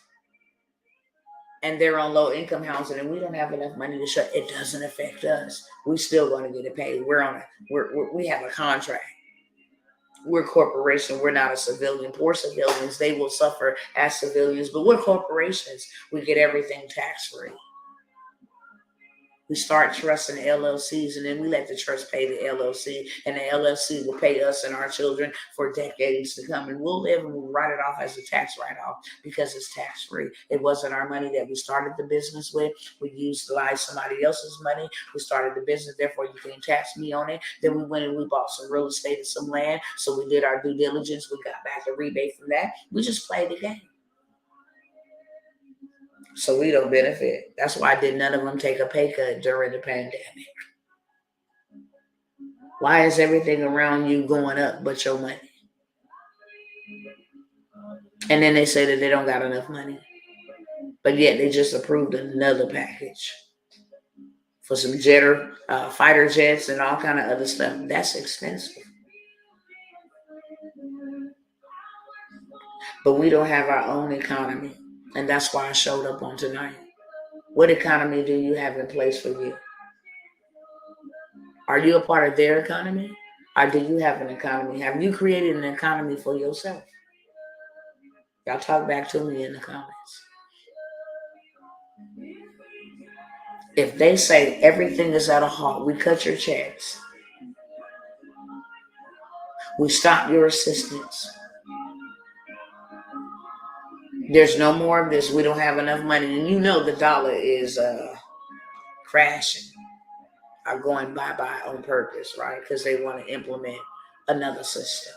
And they're on low income housing and we don't have enough money to shut. It doesn't affect us. We're still going to get it paid. We have a contract. We're a corporation. We're not a civilian. Poor civilians, they will suffer as civilians, but we're corporations. We get everything tax free. We start trusting LLCs, and then we let the trust pay the LLC, and the LLC will pay us and our children for decades to come, and we'll live and we'll write it off as a tax write-off because it's tax-free. It wasn't our money that we started the business with. We utilized somebody else's money. We started the business, therefore you can't tax me on it. Then we went and we bought some real estate and some land, so we did our due diligence. We got back a rebate from that. We just played the game. So we don't benefit. That's why did none of them take a pay cut during the pandemic. Why is everything around you going up but your money? And then they say that they don't got enough money. But yet they just approved another package for some fighter jets and all kind of other stuff. That's expensive. But we don't have our own economy. And that's why I showed up on tonight. What economy do you have in place for you? Are you a part of their economy? Or do you have an economy? Have you created an economy for yourself? Y'all talk back to me in the comments. If they say everything is at a halt, we cut your checks. We stop your assistance. There's no more of this. We don't have enough money. And you know the dollar is crashing or going bye-bye on purpose, right? Because they want to implement another system.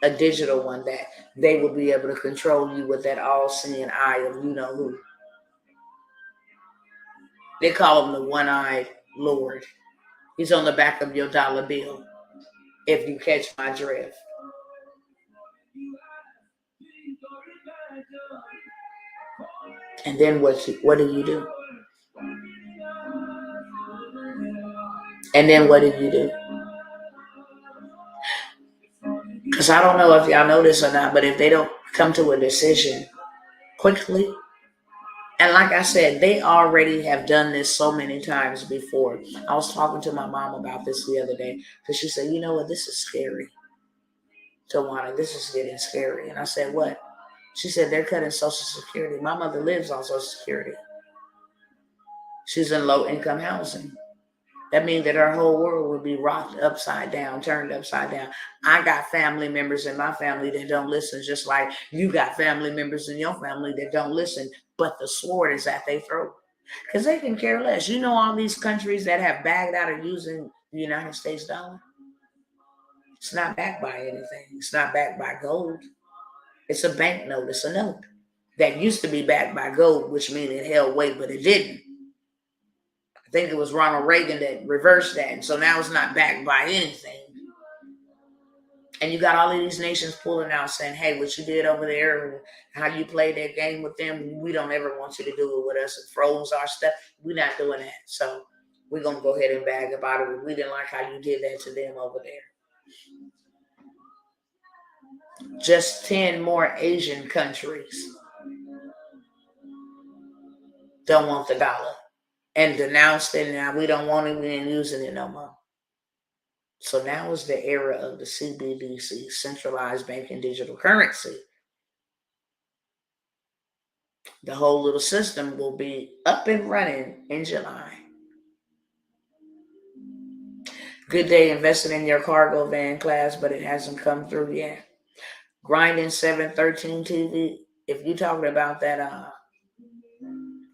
A digital one that they will be able to control you with that all-seeing eye of you know who. They call him the one-eyed Lord. He's on the back of your dollar bill, if you catch my drift. And then what do you do? And then what do you do? Because I don't know if y'all know this or not, but if they don't come to a decision quickly, and like I said, they already have done this so many times before. I was talking to my mom about this the other day because she said, you know what, this is scary. Tawana, this is getting scary. And I said, what? She said, they're cutting Social Security. My mother lives on Social Security. She's in low income housing. That means that our whole world would be rocked upside down, turned upside down. I got family members in my family that don't listen, just like you got family members in your family that don't listen, but the sword is at their throat. Because they can care less. You know all these countries that have bagged out of using the United States dollar? It's not backed by anything. It's not backed by gold. It's a banknote. It's a note that used to be backed by gold, which means it held weight, but it didn't. I think it was Ronald Reagan that reversed that. And so now it's not backed by anything. And you got all of these nations pulling out saying, hey, what you did over there, how you played that game with them, we don't ever want you to do it with us. It froze our stuff. We're not doing that. So we're going to go ahead and bag about it. We didn't like how you did that to them over there. Just 10 more Asian countries don't want the dollar and denounced it. Now we don't want it. We ain't using it no more. So now is the era of the CBDC, centralized banking digital currency. The whole little system will be up and running in July. Good day investing in your cargo van class, but it hasn't come through yet. Grinding 713 TV. If you're talking about that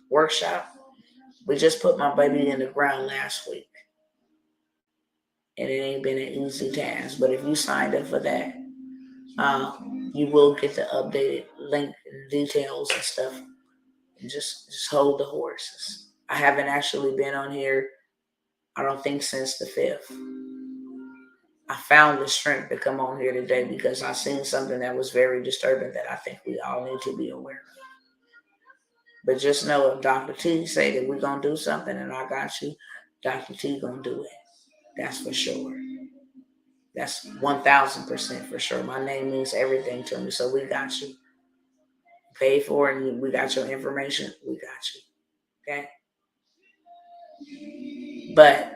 workshop, we just put my baby in the ground last week. And it ain't been an easy task. But if you signed up for that, you will get the updated link and details and stuff. And just hold the horses. I haven't actually been on here, I don't think, since the 5th. I found the strength to come on here today because I seen something that was very disturbing that I think we all need to be aware of. But just know if Dr. T say that we're going to do something and I got you, Dr. T going to do it. That's for sure. That's 1,000% for sure. My name means everything to me, so we got you. Pay for it, and we got your information. We got you. Okay? But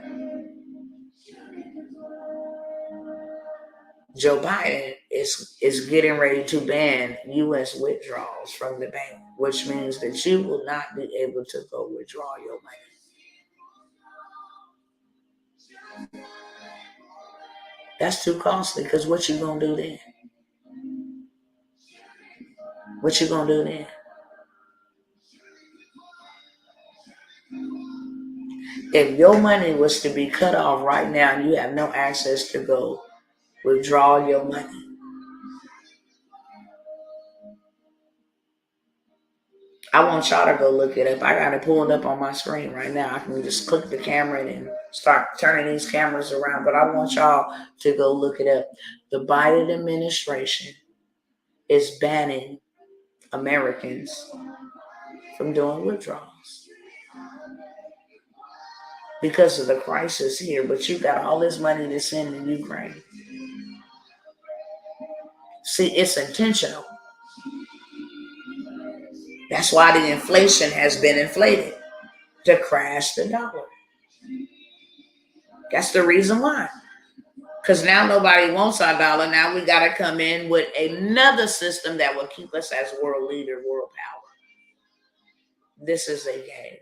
Joe Biden is getting ready to ban U.S. withdrawals from the bank, which means that you will not be able to go withdraw your money. That's too costly because what you going to do then? What you going to do then? If your money was to be cut off right now and you have no access to go withdraw your money, I want y'all to go look it up. I got it pulled up on my screen right now. I can just click the camera and start turning these cameras around. But I want y'all to go look it up. The Biden administration is banning Americans from doing withdrawals because of the crisis here. But you got all this money to send in Ukraine. See, it's intentional. That's why the inflation has been inflated, to crash the dollar. That's the reason why. Because now nobody wants our dollar. Now we got to come in with another system that will keep us as world leader, world power. This is a game.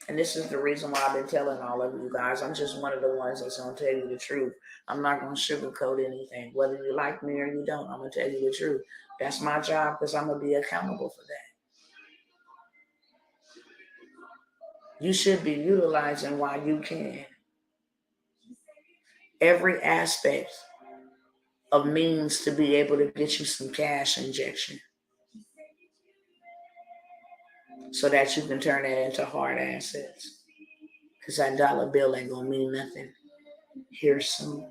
And this is the reason why I've been telling all of you guys. I'm just one of the ones that's going to tell you the truth. I'm not going to sugarcoat anything. Whether you like me or you don't, I'm going to tell you the truth. That's my job because I'm going to be accountable for that. You should be utilizing while you can every aspect of means to be able to get you some cash injection so that you can turn that into hard assets. Because that dollar bill ain't going to mean nothing here soon.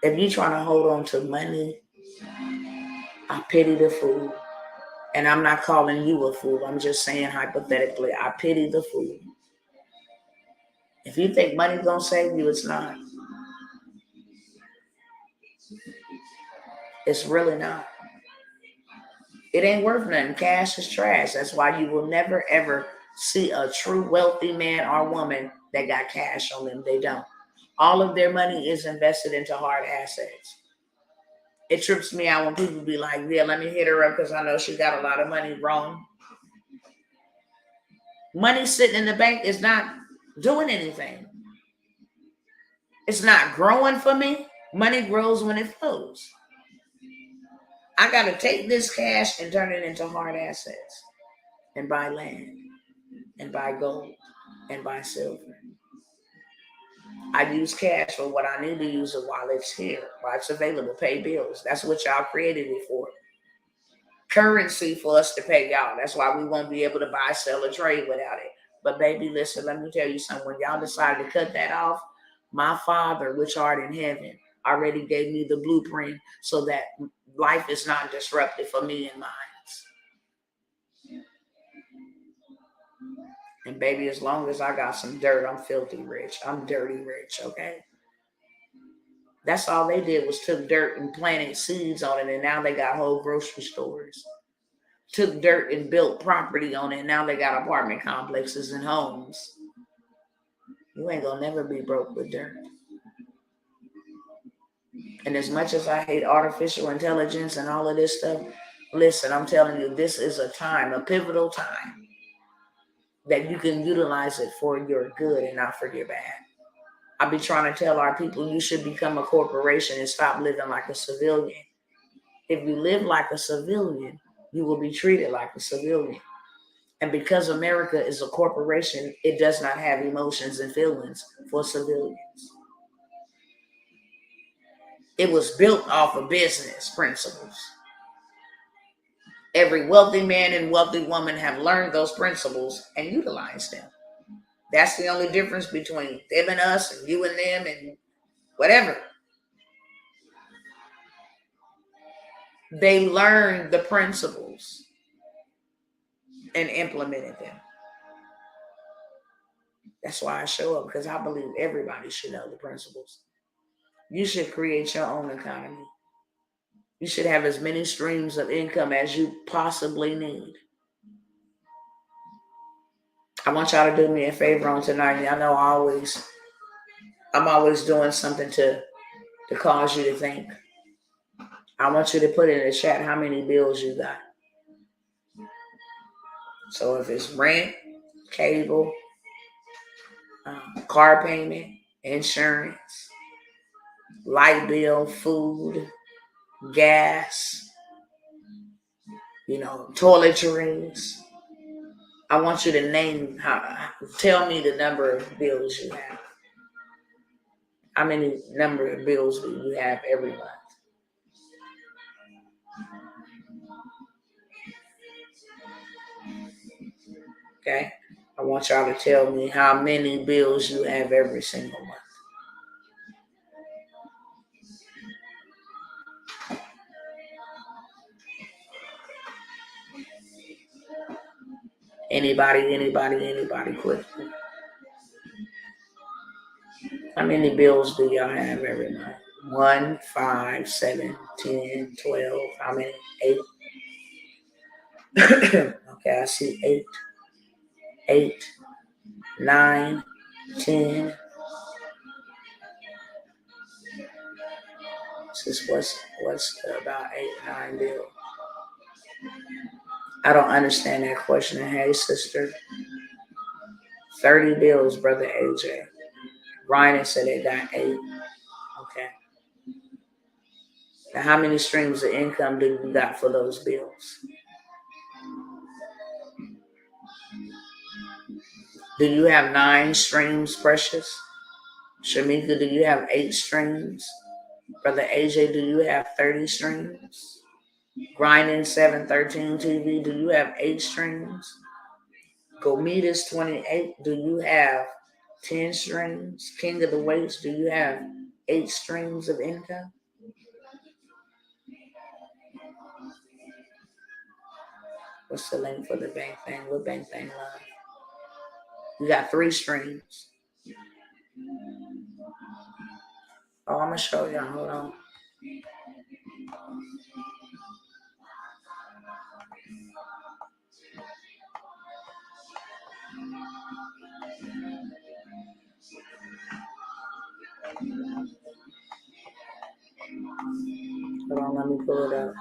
If you're trying to hold on to money, I pity the fool. And I'm not calling you a fool. I'm just saying hypothetically, I pity the fool. If you think money's going to save you, it's not. It's really not. It ain't worth nothing. Cash is trash. That's why you will never ever see a true wealthy man or woman that got cash on them. They don't. All of their money is invested into hard assets. It trips me out when people be like, yeah, let me hit her up because I know she got a lot of money. Wrong. Money sitting in the bank is not doing anything. It's not growing for me. Money grows when it flows. I got to take this cash and turn it into hard assets and buy land and buy gold and buy silver. I use cash for what I need to use it while it's here, while it's available. Pay bills. That's what y'all created it for. Currency for us to pay y'all. That's why we won't be able to buy, sell, or trade without it. But baby, listen, let me tell you something. When y'all decided to cut that off, my Father, which art in heaven, already gave me the blueprint so that life is not disrupted for me and mine. And baby, as long as I got some dirt, I'm filthy rich. I'm dirty rich, okay? That's all they did was took dirt and planted seeds on it, and now they got whole grocery stores. Took dirt and built property on it, and now they got apartment complexes and homes. You ain't gonna never be broke with dirt. And as much as I hate artificial intelligence and all of this stuff, listen, I'm telling you, this is a time, a pivotal time, that you can utilize it for your good and not for your bad. I be trying to tell our people you should become a corporation and stop living like a civilian. If you live like a civilian, you will be treated like a civilian. And because America is a corporation, it does not have emotions and feelings for civilians. It was built off of business principles. Every wealthy man and wealthy woman have learned those principles and utilized them. That's the only difference between them and us and you and them and whatever. They learned the principles and implemented them. That's why I show up, because I believe everybody should know the principles. You should create your own economy. You should have as many streams of income as you possibly need. I want y'all to do me a favor on tonight. Y'all know I'm always doing something to cause you to think. I want you to put in the chat how many bills you got. So if it's rent, cable, car payment, insurance, light bill, food, gas, toiletries. I want you to tell me the number of bills you have. How many number of bills do you have every month? Okay. I want y'all to tell me how many bills you have every single month. Anybody quickly. How many bills do y'all have every month? 1, 5, 7, 10, 12. How many? 8. Okay, I see 8. 8, 9, 10. This is what's about 8, 9 bills. I don't understand that question. Hey, sister. 30 bills, brother AJ. Ryan said they got 8. Okay. Now, how many streams of income do you got for those bills? Do you have 9 streams, Precious? Shamika, do you have 8 streams? Brother AJ, do you have 30 streams? Grinding 713 TV, do you have 8 streams? Gomitas 28, do you have 10 streams? King of the Weights, do you have 8 streams of income? What's the link for the bank thing? What bank thing live? You got 3 streams. Oh, I'm gonna show y'all. Hold on. Hold on, let me pull it up.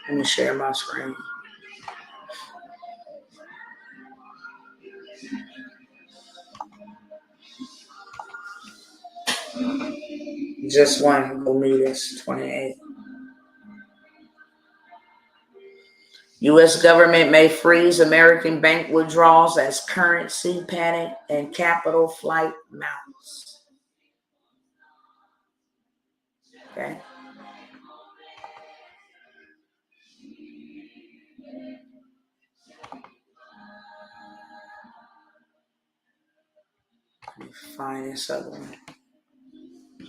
Let me share my screen. Just one go meet us, 28. U.S. government may freeze American bank withdrawals as currency panic and capital flight mounts. Okay. Let me find this other one. You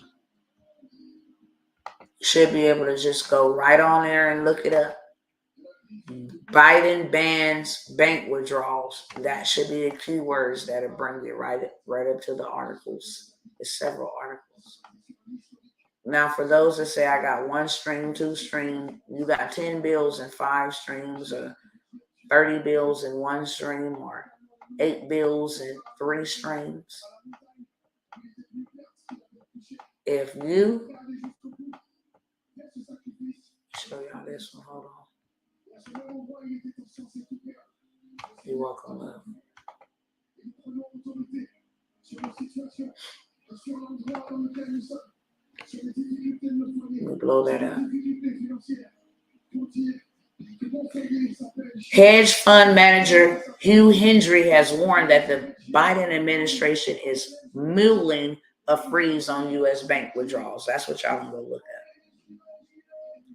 should be able to just go right on there and look it up. Biden bans bank withdrawals. That should be the keywords that'll bring you right up to the articles. There's several articles. Now, for those that say I got one stream, two stream, you got 10 bills in 5 streams, or 30 bills in 1 stream, or 8 bills in 3 streams. If you show y'all this one, hold on. You're welcome, love. Let me blow that up. Hedge fund manager Hugh Hendry has warned that the Biden administration is mulling a freeze on U.S. bank withdrawals. That's what y'all can go look at.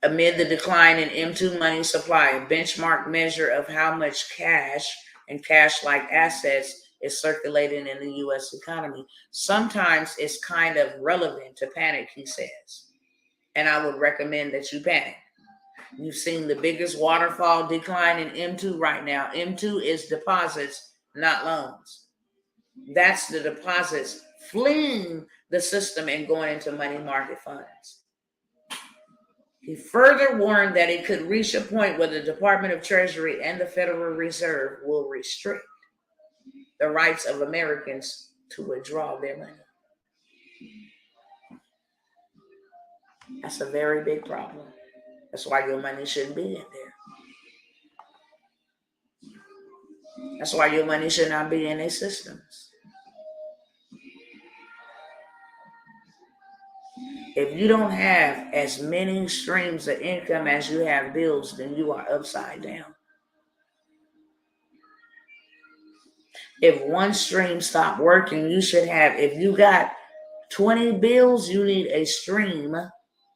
Amid the decline in M2 money supply, a benchmark measure of how much cash and cash-like assets is circulating in the U.S. economy, sometimes it's kind of relevant to panic, he says. And I would recommend that you panic. You've seen the biggest waterfall decline in M2 right now. M2 is deposits, not loans. That's the deposits fleeing the system and going into money market funds. He further warned that it could reach a point where the Department of Treasury and the Federal Reserve will restrict the rights of Americans to withdraw their money. That's a very big problem. That's why your money shouldn't be in there. That's why your money should not be in their systems. If you don't have as many streams of income as you have bills, then you are upside down. If one stream stopped working, you should have, if you got 20 bills, you need a stream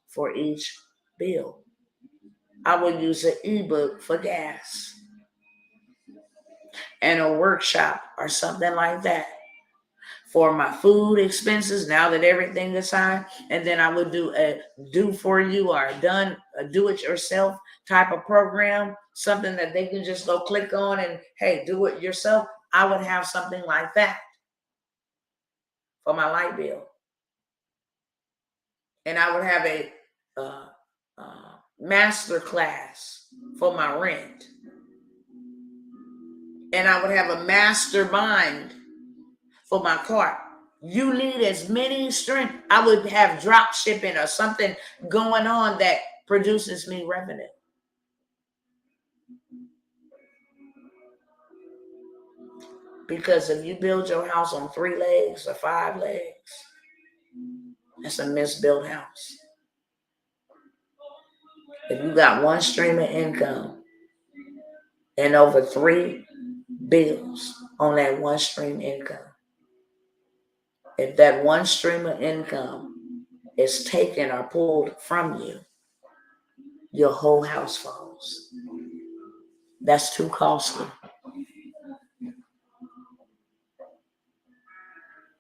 for each bill. I would use an ebook for gas and a workshop or something like that for my food expenses now that everything is high. And then I would do a do for you or a do it yourself type of program, something that they can just go click on and, hey, do it yourself. I would have something like that for my light bill. And I would have a Masterclass for my rent. And I would have a mastermind for my car. You need as many strength. I would have drop shipping or something going on that produces me revenue. Because if you build your house on 3 legs or 5 legs, that's a misbuilt house. If you got one stream of income and over 3 bills on that one stream income, if that one stream of income is taken or pulled from you, your whole house falls. That's too costly.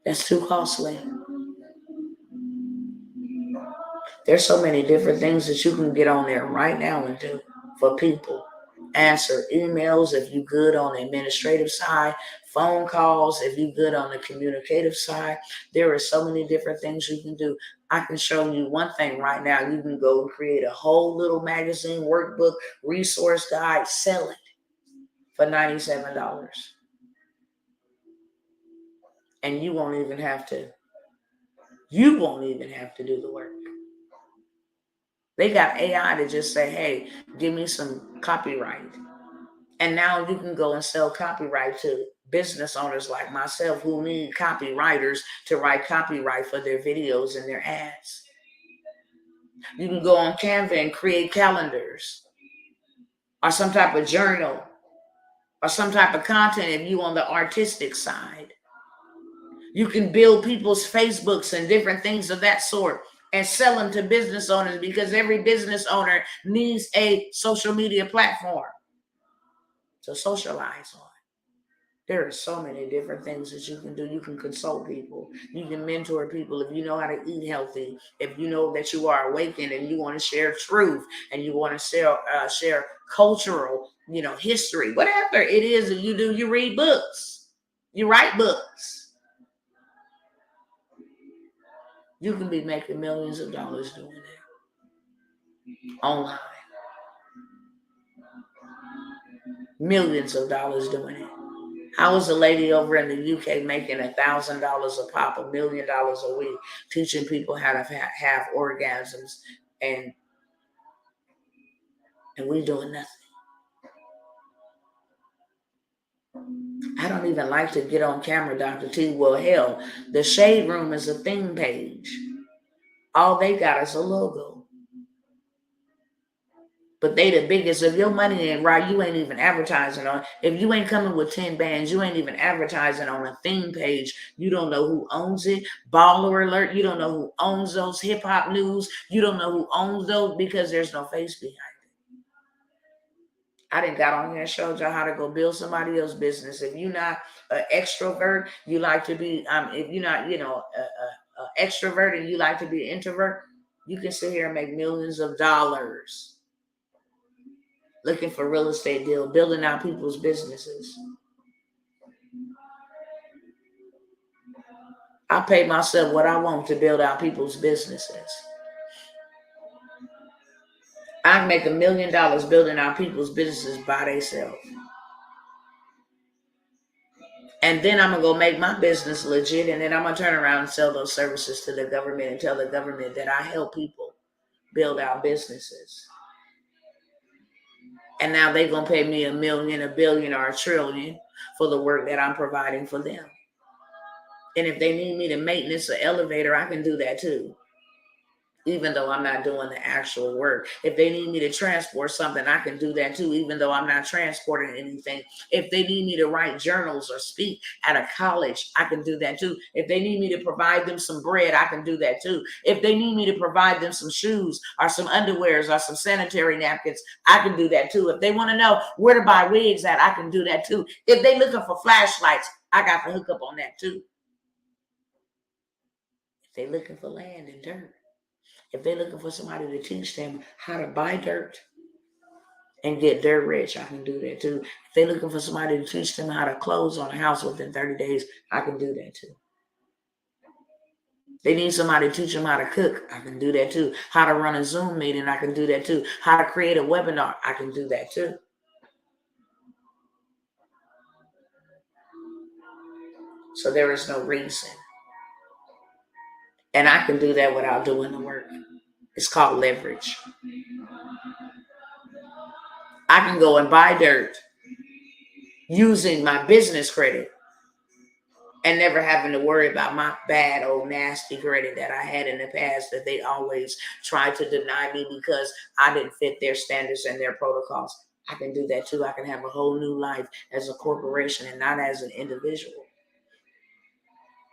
That's too costly. There's so many different things that you can get on there right now and do for people. Answer emails if you good on the administrative side, phone calls if you good on the communicative side. There are so many different things you can do. I can show you one thing right now. You can go create a whole little magazine, workbook, resource guide, sell it for $97. And you won't even have to do the work. They got AI to just say, hey, give me some copyright. And now you can go and sell copyright to business owners like myself who need copywriters to write copyright for their videos and their ads. You can go on Canva and create calendars or some type of journal or some type of content if you on the artistic side. You can build people's Facebooks and different things of that sort and sell them to business owners, because every business owner needs a social media platform to socialize on. There are so many different things that you can do. You can consult people. You can mentor people if you know how to eat healthy. If you know that you are awakened and you want to share truth and you want to share cultural, history, whatever it is that you do. You read books. You write books. You can be making millions of dollars doing that online. Millions of dollars doing it. How was a lady over in the UK making $1,000 a pop, $1 million a week, teaching people how to have orgasms, and we doing nothing? I don't even like to get on camera, Dr. T. Well, hell, the Shade Room is a theme page. All they got is a logo. But they the biggest. If your money ain't right, you ain't even advertising on. If you ain't coming with 10 bands, you ain't even advertising on a theme page. You don't know who owns it. Baller alert, you don't know who owns those. Hip hop news, you don't know who owns those, because there's no face behind it. I done got on here and showed y'all how to go build somebody else's business. If you're not an extrovert, you like to be, if you're not, extrovert and you like to be an introvert, you can sit here and make millions of dollars looking for real estate deal, building out people's businesses. I pay myself what I want to build out people's businesses. I make $1 million building out people's businesses by themselves. And then I'm going to go make my business legit, and then I'm going to turn around and sell those services to the government and tell the government that I help people build out businesses. And now they're going to pay me $1 million, $1 billion, or $1 trillion for the work that I'm providing for them. And if they need me to maintenance an elevator, I can do that too, even though I'm not doing the actual work. If they need me to transport something, I can do that too, even though I'm not transporting anything. If they need me to write journals or speak at a college, I can do that too. If they need me to provide them some bread, I can do that too. If they need me to provide them some shoes or some underwears or some sanitary napkins, I can do that too. If they want to know where to buy wigs at, I can do that too. If they looking for flashlights, I got the hookup on that too. If they looking for land and dirt, if they're looking for somebody to teach them how to buy dirt and get dirt rich, I can do that too. If they're looking for somebody to teach them how to close on a house within 30 days, I can do that too. They need somebody to teach them how to cook, I can do that too. How to run a Zoom meeting, I can do that too. How to create a webinar, I can do that too. So there is no reason. And I can do that without doing the work. It's called leverage. I can go and buy dirt using my business credit and never having to worry about my bad old nasty credit that I had in the past that they always tried to deny me because I didn't fit their standards and their protocols. I can do that too. I can have a whole new life as a corporation and not as an individual.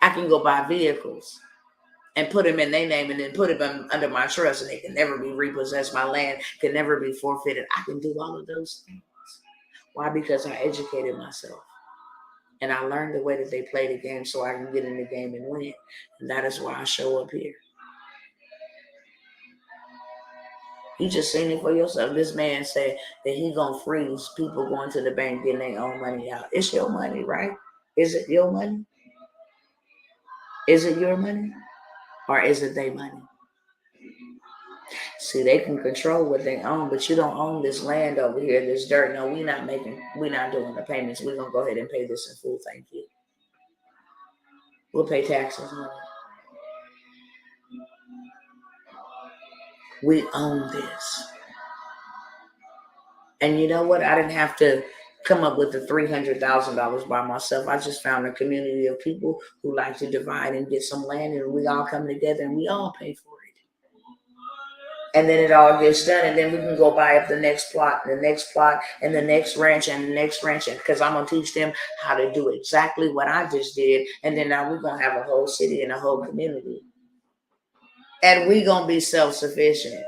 I can go buy vehicles and put them in their name and then put them under my trust, and they can never be repossessed. My land can never be forfeited. I can do all of those things. Why? Because I educated myself. And I learned the way that they play the game so I can get in the game and win. And that is why I show up here. You just seen it for yourself. This man said that he gonna freeze people going to the bank getting their own money out. It's your money, right? Is it your money? Is it your money? Or is it their money? See, they can control what they own, but you don't own this land over here, this dirt. No, we're not doing the payments. We're gonna go ahead and pay this in full. Thank you. We'll pay taxes on it. We own this. And you know what? I didn't have to come up with the $300,000 by myself. I just found a community of people who like to divide and get some land, and we all come together and we all pay for it. And then it all gets done, and then we can go buy up the next plot, and the next plot, and the next ranch, and the next ranch, because I'm going to teach them how to do exactly what I just did. And then now we're going to have a whole city and a whole community. And we're going to be self-sufficient.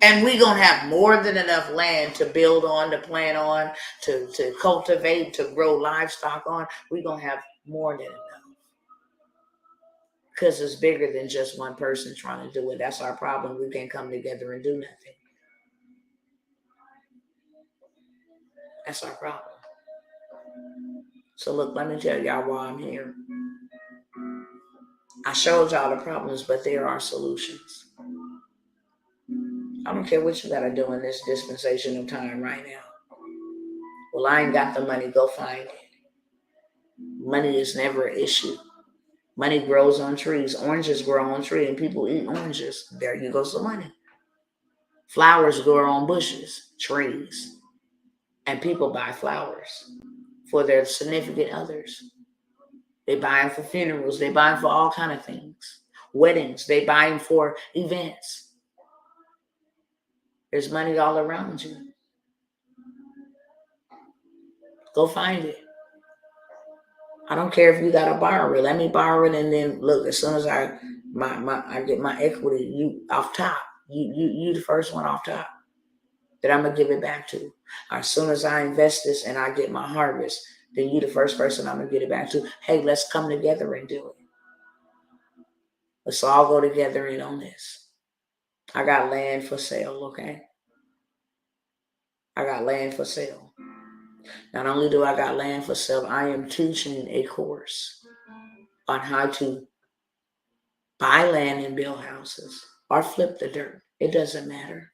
And we're going to have more than enough land to build on, to plant on, to cultivate, to grow livestock on. We're going to have more than enough. Because it's bigger than just one person trying to do it. That's our problem. We can't come together and do nothing. That's our problem. So look, let me tell y'all why I'm here. I showed y'all the problems, but there are solutions. I don't care what you got to do in this dispensation of time right now. Well, I ain't got the money. Go find it. Money is never an issue. Money grows on trees. Oranges grow on trees, and people eat oranges. There you go, some money. Flowers grow on bushes, trees, and people buy flowers for their significant others. They buy them for funerals. They buy them for all kind of things. Weddings. They buy them for events. There's money all around you. Go find it. I don't care if you gotta borrow it. Let me borrow it, and then look. As soon as I get my equity, you off top. You the first one off top that I'm gonna give it back to. As soon as I invest this and I get my harvest, then you the first person I'm gonna get it back to. Hey, let's come together and do it. Let's all go together in on this. I got land for sale, okay? I got land for sale. Not only do I got land for sale, I am teaching a course on how to buy land and build houses or flip the dirt. It doesn't matter.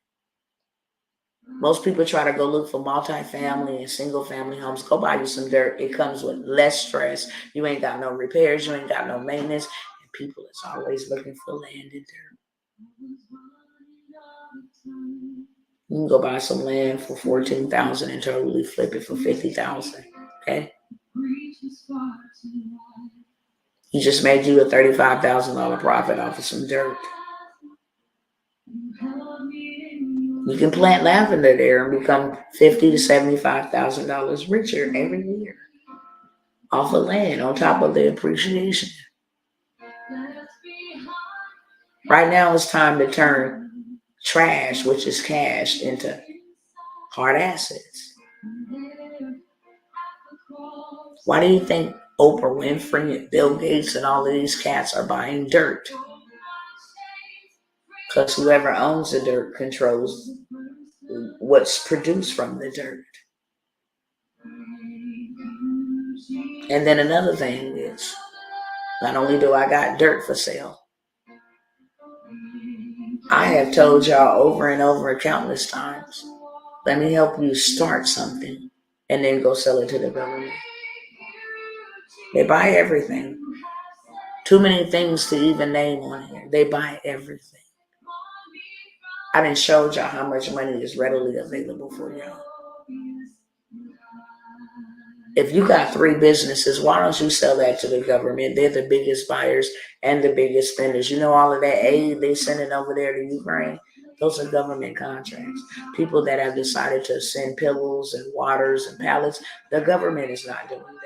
Most people try to go look for multi-family and single-family homes. Go buy you some dirt. It comes with less stress. You ain't got no repairs. You ain't got no maintenance. And people is always looking for land and dirt. You can go buy some land for $14,000 and totally flip it for $50,000. Okay. You just made you a $35,000 profit off of some dirt. You can plant lavender there and become $50,000 to $75,000 richer every year off of land on top of the appreciation. Right now it's time to turn trash, which is cash, into hard assets. Why do you think Oprah Winfrey and Bill Gates and all of these cats are buying dirt? Because whoever owns the dirt controls what's produced from the dirt. And then another thing is, not only do I got dirt for sale, I have told y'all over and over countless times, let me help you start something and then go sell it to the government. They buy everything. Too many things to even name on here. They buy everything. I done showed y'all how much money is readily available for y'all. If you got 3 businesses, why don't you sell that to the government? They're the biggest buyers and the biggest spenders. You know all of that aid they sending over there to Ukraine? Those are government contracts. People that have decided to send pillows and waters and pallets, the government is not doing that.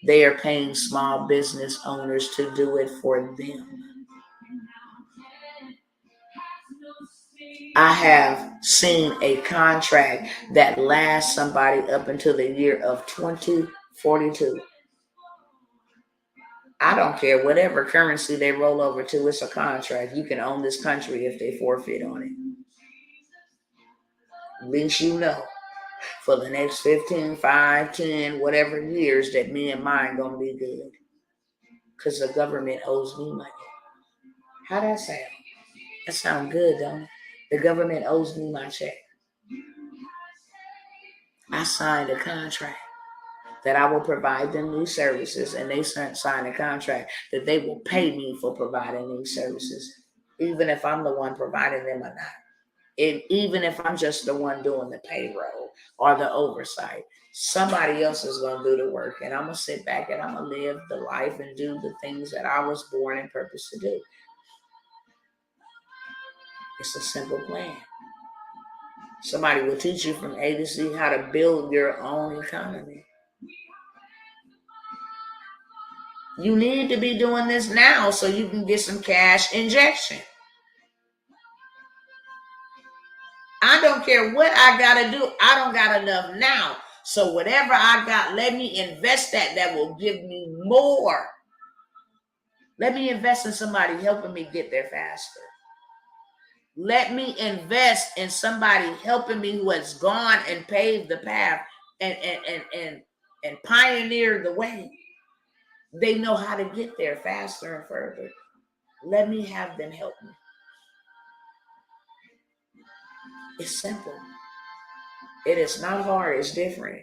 They are paying small business owners to do it for them. I have seen a contract that lasts somebody up until the year of 2042. I don't care. Whatever currency they roll over to, it's a contract. You can own this country if they forfeit on it. At least you know for the next 15, 5, 10, whatever years that me and mine going to be good. Because the government owes me money. How that sound? That sound good, don't it? The government owes me my check. I signed a contract that I will provide them these services, and they sign a contract that they will pay me for providing these services, even if I'm the one providing them or not. And even if I'm just the one doing the payroll or the oversight, somebody else is going to do the work, and I'm going to sit back and I'm going to live the life and do the things that I was born and purposed to do. It's a simple plan. Somebody will teach you from A to Z how to build your own economy. You need to be doing this now so you can get some cash injection. I don't care what I got to do. I don't got enough now. So whatever I got, let me invest that will give me more. Let me invest in somebody helping me get there faster. Let me invest in somebody helping me who has gone and paved the path and pioneered the way. They know how to get there faster and further. Let me have them help me. It's simple. It is not hard. It's different.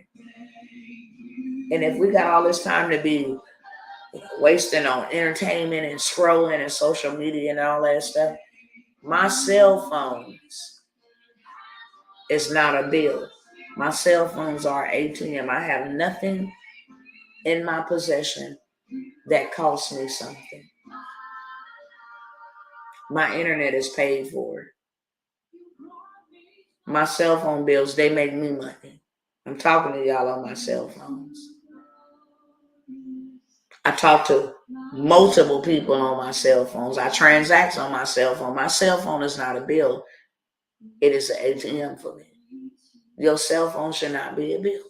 And if we got all this time to be wasting on entertainment and scrolling and social media and all that stuff, my cell phones is not a bill. My cell phones are ATM. I have nothing in my possession that costs me something. My internet is paid for. My cell phone bills, they make me money. I'm talking to y'all on my cell phones. I talk to multiple people on my cell phones. I transact on my cell phone. My cell phone is not a bill. It is an ATM for me. Your cell phone should not be a bill. It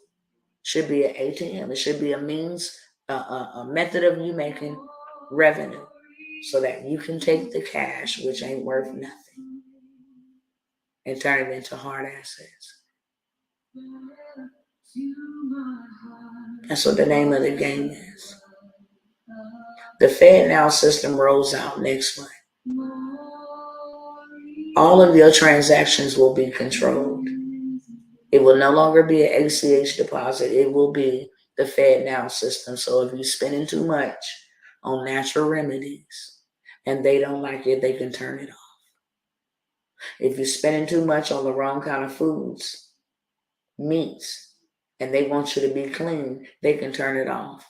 should be an ATM. It should be a means, a method of you making revenue so that you can take the cash, which ain't worth nothing, and turn it into hard assets. That's what the name of the game is. The FedNow system rolls out next month. All of your transactions will be controlled. It will no longer be an ACH deposit. It will be the FedNow system. So if you're spending too much on natural remedies and they don't like it, they can turn it off. If you're spending too much on the wrong kind of foods, meats, and they want you to be clean, they can turn it off.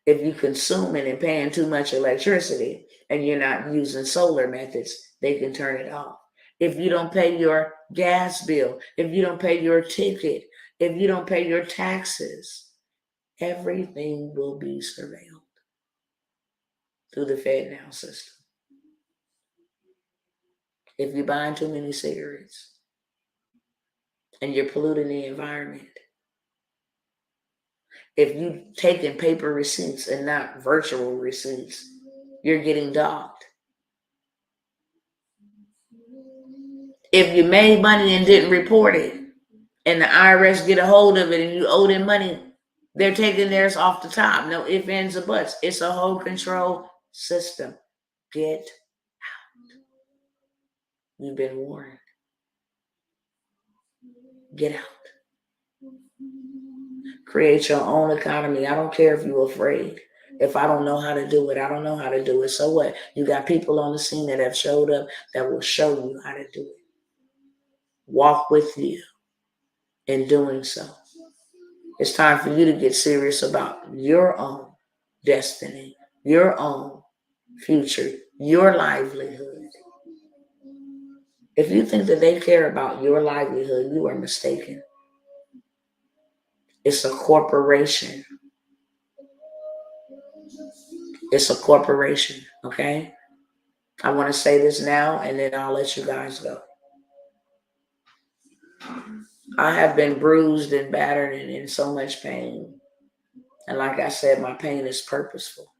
If you're consuming and paying too much electricity and you're not using solar methods, they can turn it off. If you don't pay your gas bill, if you don't pay your ticket, if you don't pay your taxes, everything will be surveilled through the FedNow system. If you're buying too many cigarettes and you're polluting the environment, if you're taking paper receipts and not virtual receipts, you're getting dogged. If you made money and didn't report it, and the IRS get a hold of it and you owe them money, they're taking theirs off the top. No ifs, ands, or buts. It's a whole control system. Get out. You've been warned. Get out. Create your own economy. I don't care if you're afraid. If I don't know how to do it, I don't know how to do it. So what? You got people on the scene that have showed up that will show you how to do it. Walk with you in doing so. It's time for you to get serious about your own destiny, your own future, your livelihood. If you think that they care about your livelihood, you are mistaken. It's a corporation. It's a corporation, okay? I want to say this now, and then I'll let you guys go. I have been bruised and battered and in so much pain. And like I said, my pain is purposeful.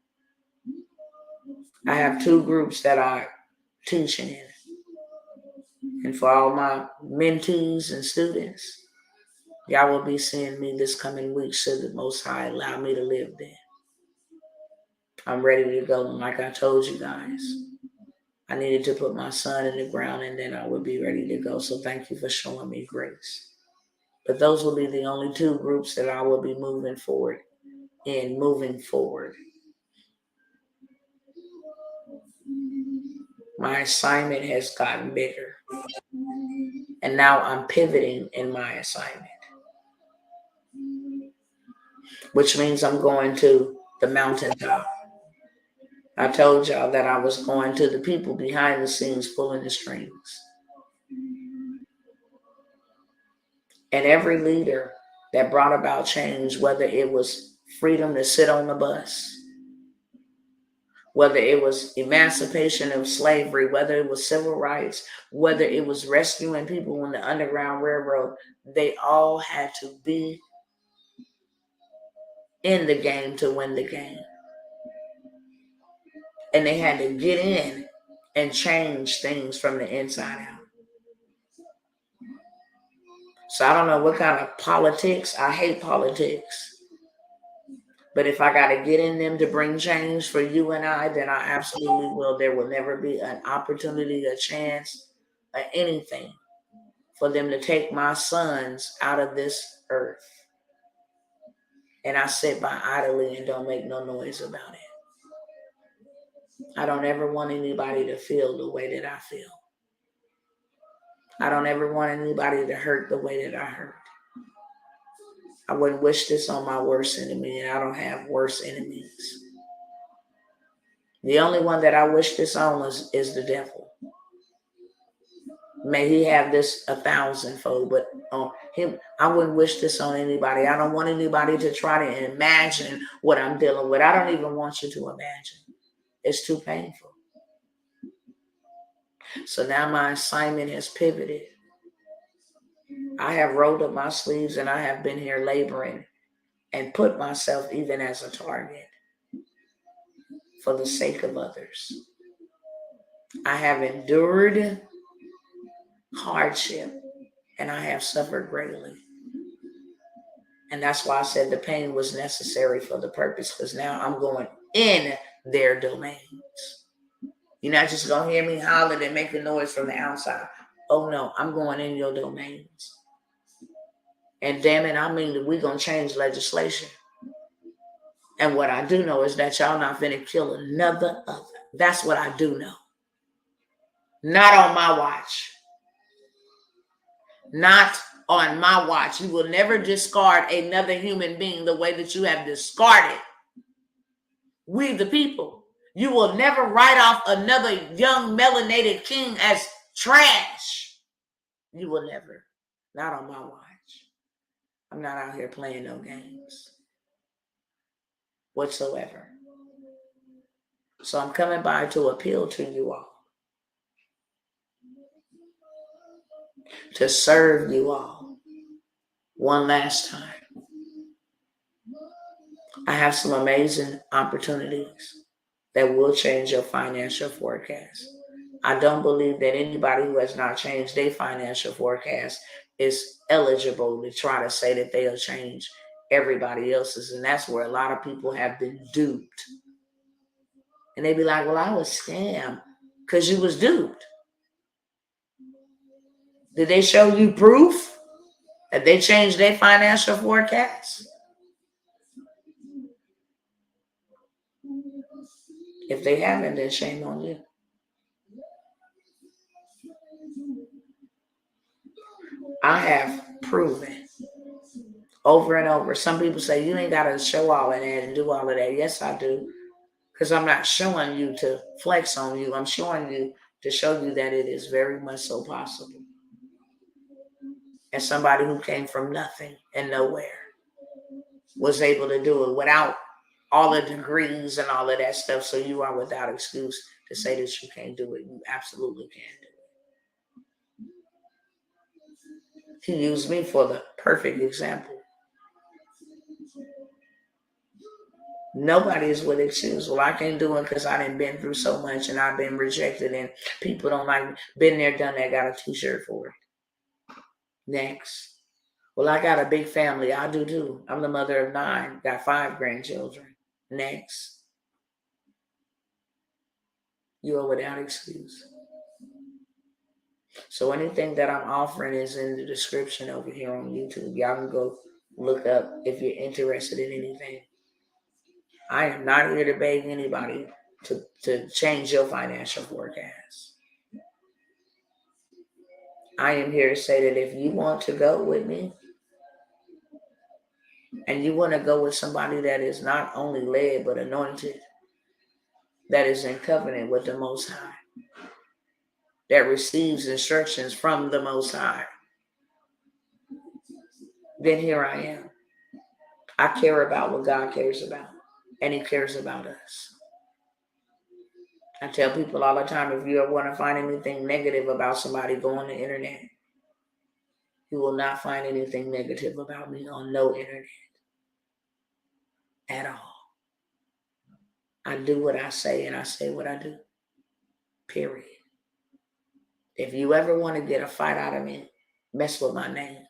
I have 2 groups that I teach in. And for all my mentees and students, y'all will be seeing me this coming week should the Most High allow me to live there. I'm ready to go. And like I told you guys, I needed to put my son in the ground and then I would be ready to go. So thank you for showing me grace. But those will be the only 2 groups that I will be moving forward. My assignment has gotten bigger. And now I'm pivoting in my assignment, which means I'm going to the mountaintop. I told y'all that I was going to the people behind the scenes pulling the strings. And every leader that brought about change, whether it was freedom to sit on the bus, whether it was emancipation of slavery, whether it was civil rights, whether it was rescuing people in the Underground Railroad, they all had to be in the game to win the game. And they had to get in and change things from the inside out. So I don't know what kind of politics. I hate politics. But if I got to get in them to bring change for you and I, then I absolutely will. There will never be an opportunity, a chance, or anything for them to take my sons out of this earth. And I sit by idly and don't make no noise about it. I don't ever want anybody to feel the way that I feel. I don't ever want anybody to hurt the way that I hurt. I wouldn't wish this on my worst enemy, and I don't have worse enemies. The only one that I wish this on is the devil. May he have this 1,000-fold, but on him, I wouldn't wish this on anybody. I don't want anybody to try to imagine what I'm dealing with. I don't even want you to imagine. It's too painful. So now my assignment has pivoted. I have rolled up my sleeves and I have been here laboring and put myself even as a target for the sake of others. I have endured hardship and I have suffered greatly. And that's why I said the pain was necessary for the purpose, because now I'm going in their domains. You're not just going to hear me holler and make a noise from the outside. Oh no, I'm going in your domains. And damn it, I mean that we're going to change legislation. And what I do know is that y'all not finna kill another other. That's what I do know. Not on my watch. Not on my watch. You will never discard another human being the way that you have discarded we the people. You will never write off another young melanated king as trash. You will never. Not on my watch. I'm not out here playing no games whatsoever. So I'm coming by to appeal to you all, to serve you all one last time. I have some amazing opportunities that will change your financial forecast. I don't believe that anybody who has not changed their financial forecast is eligible to try to say that they'll change everybody else's. And that's where a lot of people have been duped. And they be like, well, I was scammed because you was duped. Did they show you proof that they changed their financial forecast? If they haven't, then shame on you. I have proven over and over. Some people say you ain't got to show all of that and do all of that. Yes, I do. Because I'm not showing you to flex on you. I'm showing you to show you that it is very much so possible. And somebody who came from nothing and nowhere was able to do it without all the degrees and all of that stuff. So you are without excuse to say that you can't do it. You absolutely can do it. He used me for the perfect example. Nobody is with excuse. Well, I can't do it because I done been through so much and I've been rejected and people don't like me. Been there, done that, got a t-shirt for it. Next. Well, I got a big family. I do too. I'm the mother of 9, got 5 grandchildren. Next. You are without excuse. So anything that I'm offering is in the description over here on YouTube. Y'all can go look up if you're interested in anything. I am not here to beg anybody to change your financial forecast. I am here to say that if you want to go with me and you want to go with somebody that is not only led but anointed, that is in covenant with the Most High, that receives instructions from the Most High, then here I am. I care about what God cares about, and He cares about us. I tell people all the time, if you ever want to find anything negative about somebody, go on the internet. You will not find anything negative about me on no internet at all. I do what I say and I say what I do. Period. If you ever want to get a fight out of me, mess with my name.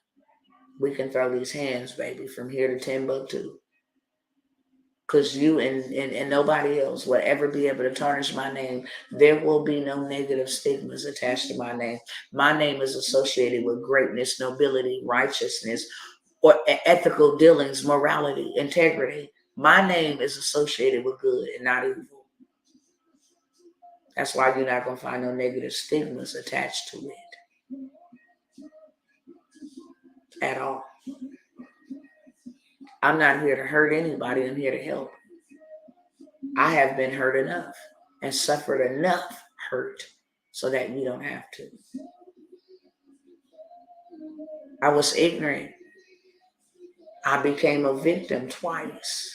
We can throw these hands, baby, from here to Timbuktu. Because you and nobody else will ever be able to tarnish my name. There will be no negative stigmas attached to my name. My name is associated with greatness, nobility, righteousness, or ethical dealings, morality, integrity. My name is associated with good and not evil. That's why you're not going to find no negative stigmas attached to it at all. I'm not here to hurt anybody. I'm here to help. I have been hurt enough and suffered enough hurt so that you don't have to. I was ignorant. I became a victim twice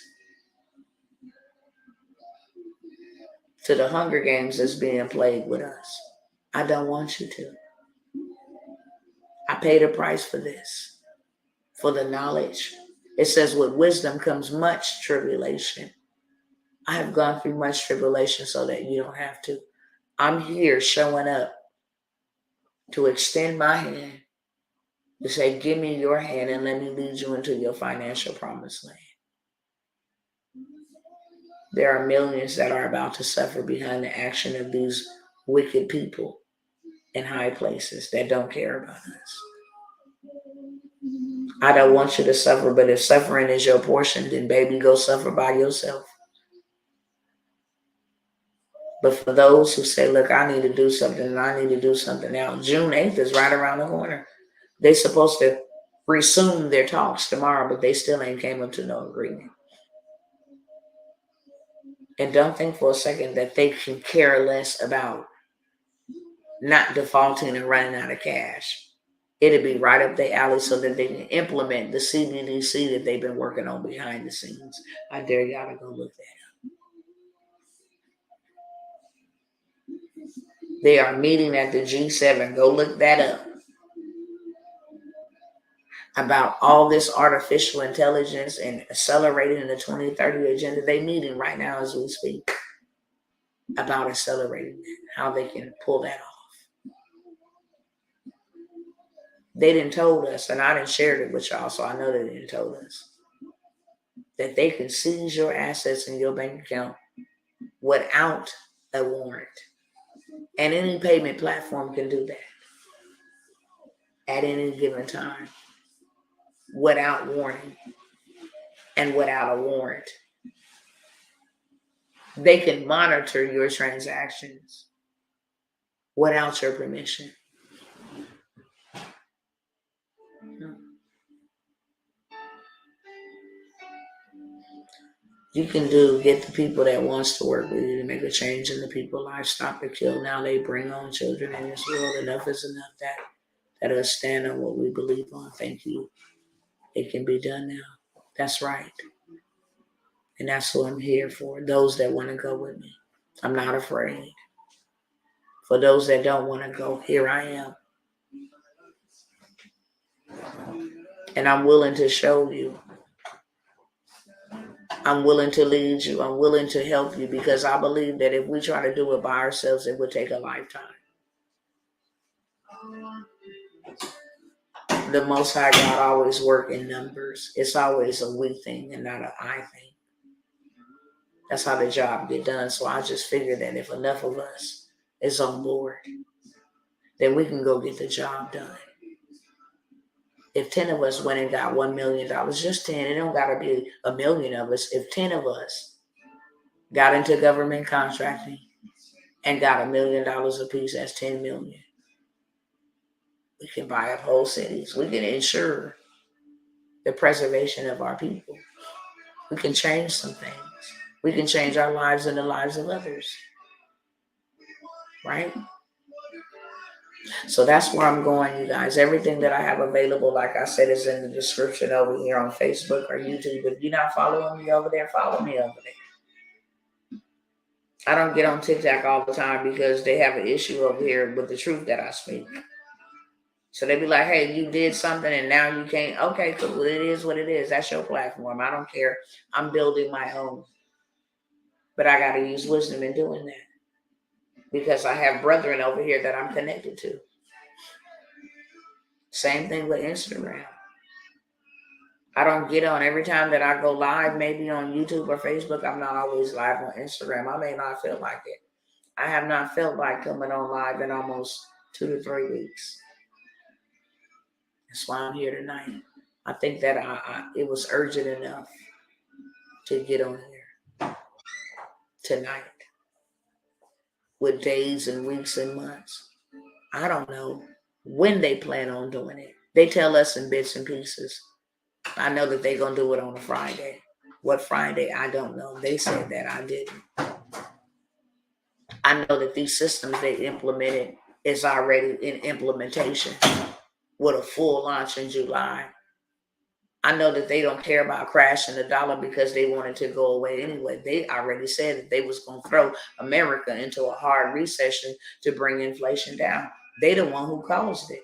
to the Hunger Games that's being played with us. I don't want you to. I paid a price for this, for the knowledge. It says with wisdom comes much tribulation. I have gone through much tribulation so that you don't have to. I'm here showing up to extend my hand, to say, give me your hand and let me lead you into your financial promised land. There are millions that are about to suffer behind the action of these wicked people in high places that don't care about us. I don't want you to suffer, but if suffering is your portion, then baby, go suffer by yourself. But for those who say, look, I need to do something and I need to do something now, June 8th is right around the corner. They're supposed to resume their talks tomorrow, but they still ain't came up to no agreement. And don't think for a second that they can care less about not defaulting and running out of cash. It'll be right up their alley so that they can implement the CBDC that they've been working on behind the scenes. I dare y'all to go look that up. They are meeting at the G7. Go look that up. About all this artificial intelligence and accelerating the 2030 agenda. They're meeting right now as we speak about accelerating that, how they can pull that off. They didn't told us, and I didn't share it with y'all, so I know they didn't told us, that they can seize your assets in your bank account without a warrant. And any payment platform can do that at any given time without warning and without a warrant. They can monitor your transactions without your permission. You can get the people that wants to work with you to make a change in the people's lives, stop the kill. Now they bring on children in this world. Enough is enough. That us stand on what we believe on. Thank you. It can be done now. That's right. And that's what I'm here for. Those that want to go with me. I'm not afraid. For those that don't want to go, here I am. And I'm willing to show you I'm willing to lead you. I'm willing to help you, because I believe that if we try to do it by ourselves, it would take a lifetime. The Most High God always work in numbers. It's always a we thing and not an I thing. That's how the job get done. So I just figured that if enough of us is on board, then we can go get the job done. If 10 of us went and got $1 million, just 10, it don't got to be a million of us. If 10 of us got into government contracting and got $1 million apiece, that's 10 million. We can buy up whole cities. We can ensure the preservation of our people. We can change some things. We can change our lives and the lives of others. Right? So that's where I'm going, you guys. Everything that I have available, like I said, is in the description over here on Facebook or YouTube. If you're not following me over there, follow me over there. I don't get on TikTok all the time because they have an issue over here with the truth that I speak. So they be like, hey, you did something and now you can't. Okay, cool. It is what it is. That's your platform. I don't care. I'm building my own. But I got to use wisdom in doing that, because I have brethren over here that I'm connected to. Same thing with Instagram. I don't get on every time that I go live, maybe on YouTube or Facebook. I'm not always live on Instagram. I may not feel like it. I have not felt like coming on live in almost 2 to 3 weeks. That's why I'm here tonight. I think that it was urgent enough to get on here tonight, with days and weeks and months. I don't know when they plan on doing it. They tell us in bits and pieces. I know that they're going to do it on a Friday. What Friday? I don't know. They said that. I didn't. I know that these systems they implemented is already in implementation with a full launch in July. I know that they don't care about crashing the dollar because they wanted to go away anyway. They already said that they was going to throw America into a hard recession to bring inflation down. They the one who caused it.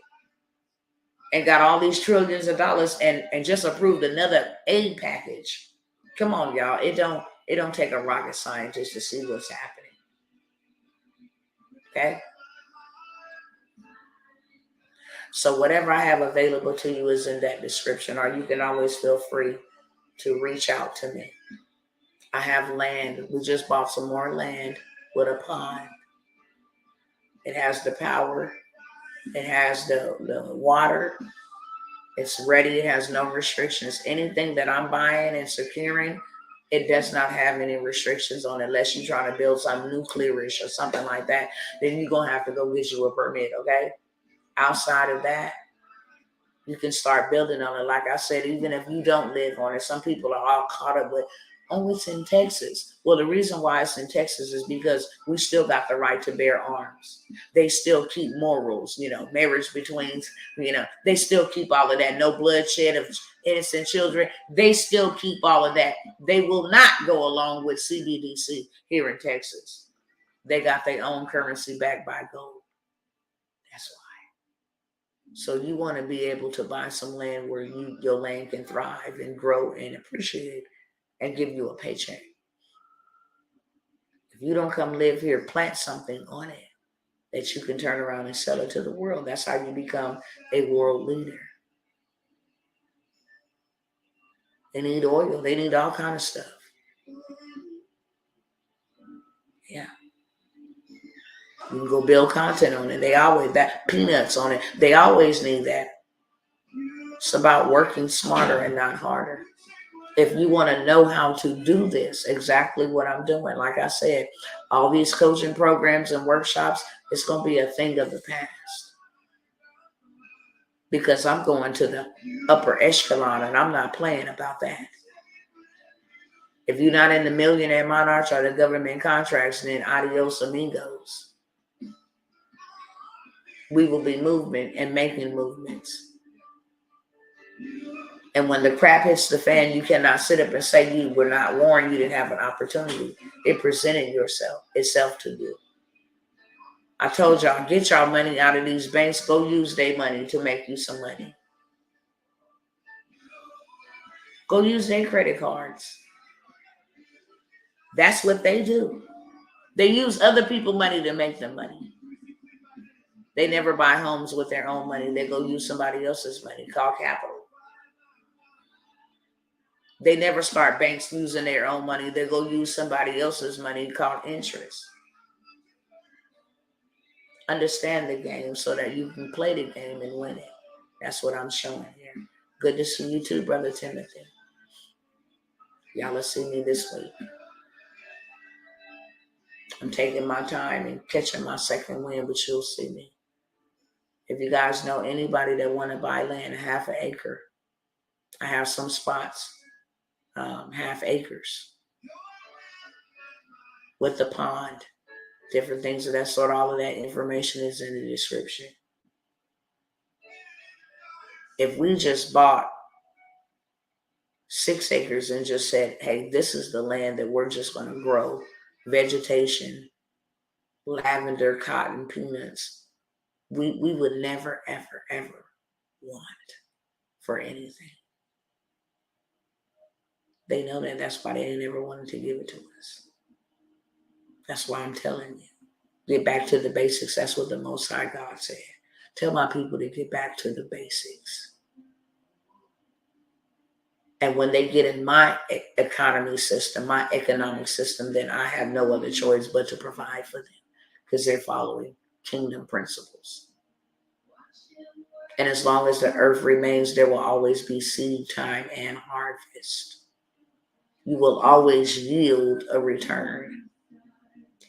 And got all these trillions of dollars and just approved another aid package. Come on, y'all. It don't take a rocket scientist to see what's happening. Okay? So whatever I have available to you is in that description, or you can always feel free to reach out to me. I have land. We just bought some more land with a pond. It has the power. It has the water. It's ready. It has no restrictions. Anything that I'm buying and securing, it does not have any restrictions on it, unless you're trying to build something nuclearish or something like that. Then you're going to have to go get you a permit, okay? Outside of that, you can start building on it. Like I said, even if you don't live on it, some people are all caught up with, oh, it's in Texas. Well, the reason why it's in Texas is because we still got the right to bear arms. They still keep morals, marriage between, they still keep all of that. No bloodshed of innocent children. They still keep all of that. They will not go along with CBDC here in Texas. They got their own currency backed by gold. That's why. So you want to be able to buy some land where your land can thrive and grow and appreciate and give you a paycheck. If you don't come live here, plant something on it that you can turn around and sell it to the world. That's how you become a world leader. They need oil. They need all kind of stuff. Yeah. You can go build content on it. They always, that peanuts on it. They always need that. It's about working smarter and not harder. If you want to know how to do this, exactly what I'm doing, like I said, all these coaching programs and workshops, it's going to be a thing of the past. Because I'm going to the upper echelon and I'm not playing about that. If you're not in the Millionaire Monarch or the government contracts, then adios amigos. We will be moving and making movements. And when the crap hits the fan, you cannot sit up and say you were not warned, you didn't have an opportunity. It presented itself to you. I told y'all, get y'all money out of these banks. Go use their money to make you some money. Go use their credit cards. That's what they do. They use other people's money to make them money. They never buy homes with their own money. They go use somebody else's money, called capital. They never start banks using their own money. They go use somebody else's money, called interest. Understand the game so that you can play the game and win it. That's what I'm showing here. Good to see you too, Brother Timothy. Y'all will see me this week. I'm taking my time and catching my second win, but you'll see me. If you guys know anybody that want to buy land, 1/2 acre, I have some spots, 1/2 acres with the pond, different things of that sort. All of that information is in the description. If we just bought 6 acres and just said, hey, this is the land that we're just going to grow vegetation, lavender, cotton, peanuts, we would never, ever, ever want for anything. They know that. That's why they never wanted to give it to us. That's why I'm telling you. Get back to the basics. That's what the Most High God said. Tell my people to get back to the basics. And when they get in my economy system, my economic system, then I have no other choice but to provide for them because they're following kingdom principles. And as long as the earth remains, there will always be seed time and harvest. You will always yield a return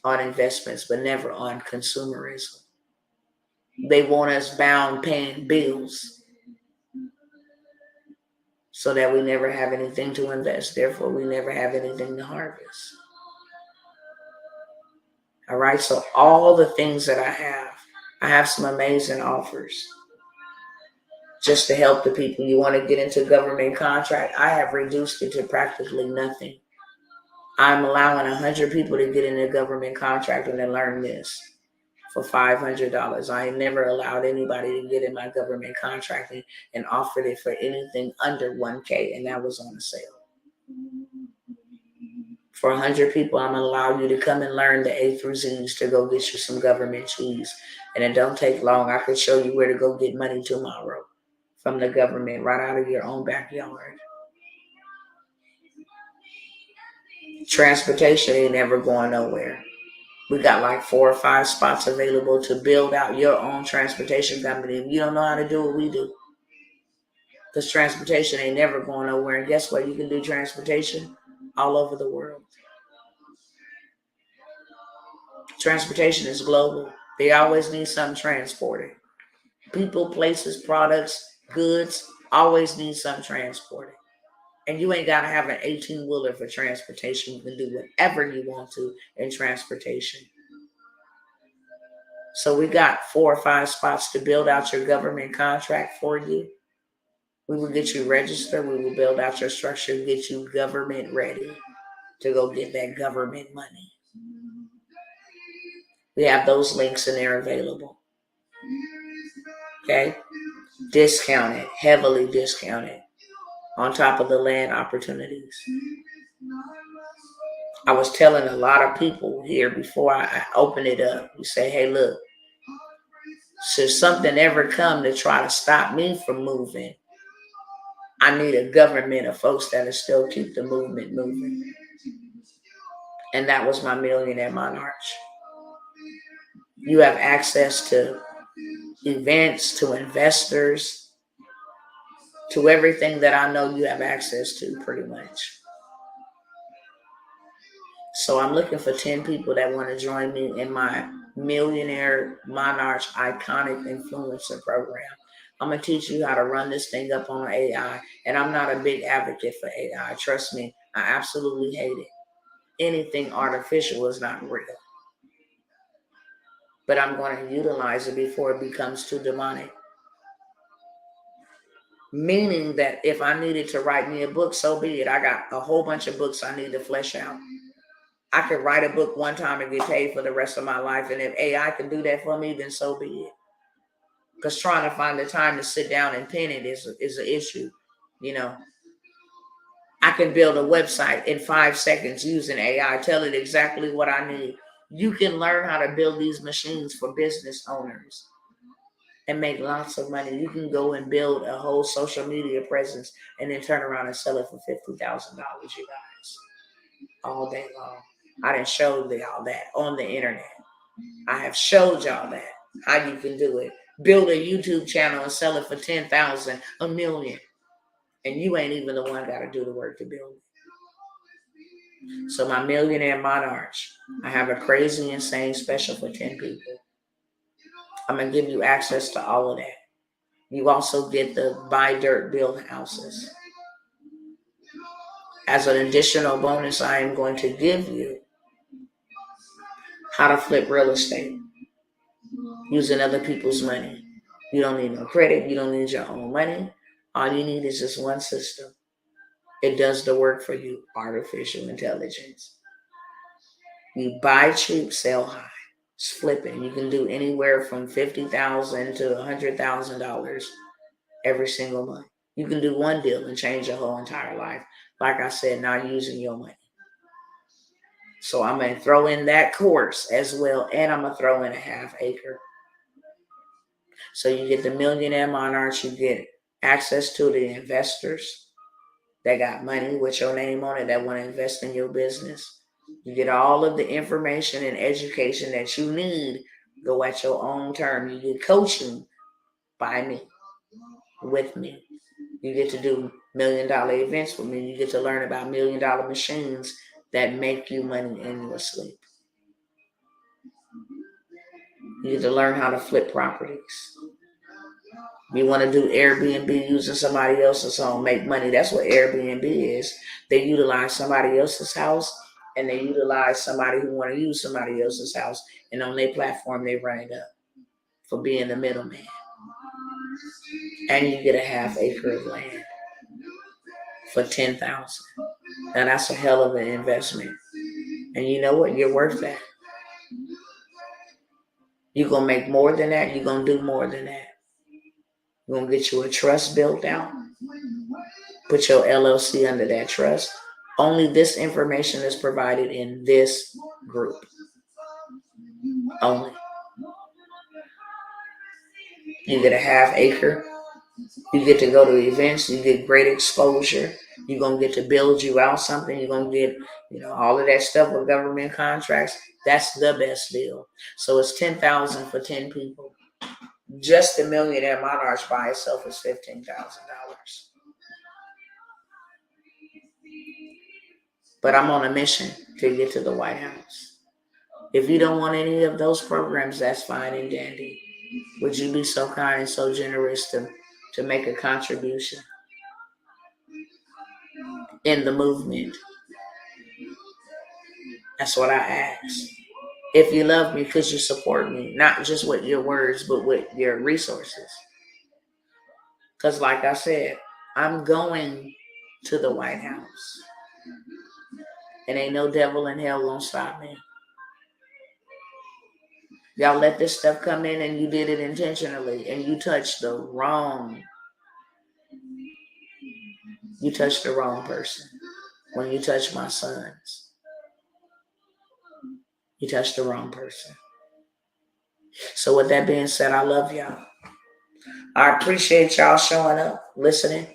on investments, but never on consumerism. They want us bound paying bills so that we never have anything to invest. Therefore, we never have anything to harvest. All right, so all the things that I have some amazing offers just to help the people. You want to get into government contract? I have reduced it to practically nothing. I'm allowing 100 people to get into government contracting and learn this for $500. I never allowed anybody to get in my government contracting and offered it for anything under $1K, and that was on a sale. For 100 people, I'm going to allow you to come and learn the A through Z's to go get you some government cheese. And it don't take long. I could show you where to go get money tomorrow from the government right out of your own backyard. Transportation ain't never going nowhere. We got like 4 or 5 spots available to build out your own transportation company. If you don't know how to do what we do, because transportation ain't never going nowhere. And guess what? You can do transportation all over the world. Transportation is global. They always need something transported. People, places, products, goods always need something transported. And you ain't got to have an 18-wheeler for transportation. You can do whatever you want to in transportation. So we got 4 or 5 spots to build out your government contract for you. We will get you registered. We will build out your structure and get you government ready to go get that government money. We have those links and they're available. Okay? Discounted, heavily discounted, on top of the land opportunities. I was telling a lot of people here before I open it up. We say, hey, look, should something ever come to try to stop me from moving, I need a government of folks that will still keep the movement moving. And that was my Millionaire Monarch. You have access to events, to investors, to everything that I know you have access to pretty much. So I'm looking for 10 people that want to join me in my Millionaire Monarch Iconic Influencer program. I'm going to teach you how to run this thing up on AI. And I'm not a big advocate for AI. Trust me, I absolutely hate it. Anything artificial is not real. But I'm going to utilize it before it becomes too demonic. Meaning that if I needed to write me a book, so be it. I got a whole bunch of books I need to flesh out. I could write a book one time and get paid for the rest of my life. And if AI can do that for me, then so be it. Because trying to find the time to sit down and pen it is an issue. You know, I can build a website in 5 seconds using AI, tell it exactly what I need. You can learn how to build these machines for business owners and make lots of money. You can go and build a whole social media presence and then turn around and sell it for $50,000, you guys, all day long. I done showed y'all that on the internet. I have showed y'all that, how you can do it. Build a YouTube channel and sell it for 10,000, a million. And you ain't even the one got to do the work to build it. So my Millionaire Monarch, I have a crazy, insane special for 10 people. I'm going to give you access to all of that. You also get the buy dirt, build houses. As an additional bonus, I am going to give you how to flip real estate using other people's money. You don't need no credit. You don't need your own money. All you need is just one system. It does the work for you, artificial intelligence. You buy cheap, sell high. It's flipping. You can do anywhere from $50,000 to $100,000 every single month. You can do one deal and change your whole entire life. Like I said, not using your money. So I'm going to throw in that course as well, and I'm going to throw in a half acre. So you get the Millionaire Monarchs, you get access to the investors that got money with your name on it that want to invest in your business. You get all of the information and education that you need. Go at your own term. You get coaching by me, with me. You get to do $1 million events with me. You get to learn about $1 million machines that make you money in your sleep. You get to learn how to flip properties. You want to do Airbnb using somebody else's home, make money. That's what Airbnb is. They utilize somebody else's house, and they utilize somebody who want to use somebody else's house. And on their platform, they run it up for being the middleman. And you get a half acre of land for $10,000. Now that's a hell of an investment. And you know what? You're worth that. You're going to make more than that. You're going to do more than that. You're going to get you a trust built out. Put your LLC under that trust. Only this information is provided in this group. Only. You get a half acre. You get to go to events. You get great exposure. You're going to get to build you out something. You're going to get, all of that stuff with government contracts. That's the best deal. So it's $10,000 for 10 people. Just the Millionaire Monarch by itself is $15,000. But I'm on a mission to get to the White House. If you don't want any of those programs, that's fine and dandy. Would you be so kind and so generous to make a contribution in the movement? That's what I ask. If you love me, could you support me? Not just with your words, but with your resources. Because like I said, I'm going to the White House. And ain't no devil in hell gonna stop me. Y'all let this stuff come in and you did it intentionally and you touched the wrong person. When you touch my sons, you touched the wrong person. So with that being said, I love y'all. I appreciate y'all showing up, listening.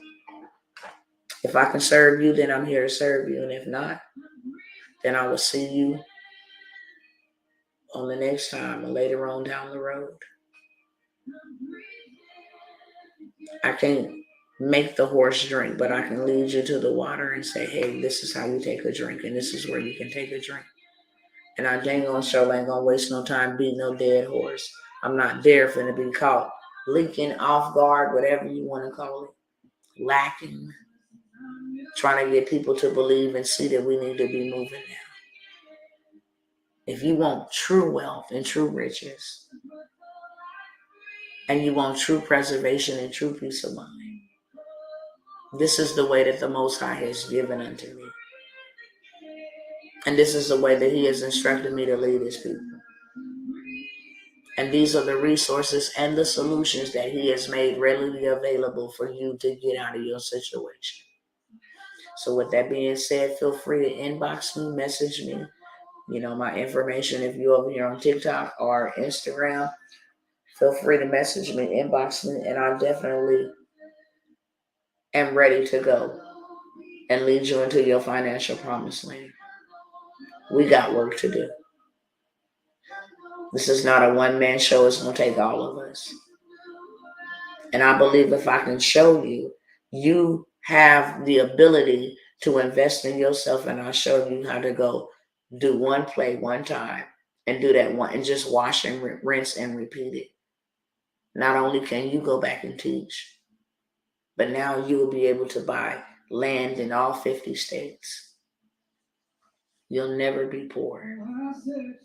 If I can serve you, then I'm here to serve you. And if not, then I will see you on the next time or later on down the road. I can't make the horse drink, but I can lead you to the water and say, hey, this is how you take a drink, and this is where you can take a drink. And I dang on sure ain't gonna waste no time beating no dead horse. I'm not there for to be caught leaking, off guard, whatever you want to call it, lacking, trying to get people to believe and see that we need to be moving now. If you want true wealth and true riches, and you want true preservation and true peace of mind, this is the way that the Most High has given unto me. And this is the way that He has instructed me to lead His people. And these are the resources and the solutions that He has made readily available for you to get out of your situation. So with that being said, feel free to inbox me, message me. My information, if you're over here on TikTok or Instagram, feel free to message me, inbox me, and I definitely am ready to go and lead you into your financial promised land. We got work to do. This is not a one-man show. It's going to take all of us. And I believe if I can show you, you have the ability to invest in yourself, and I'll show you how to go do one play one time and do that one and just wash and rinse and repeat it. Not only can you go back and teach, but now you will be able to buy land in all 50 states. You'll never be poor.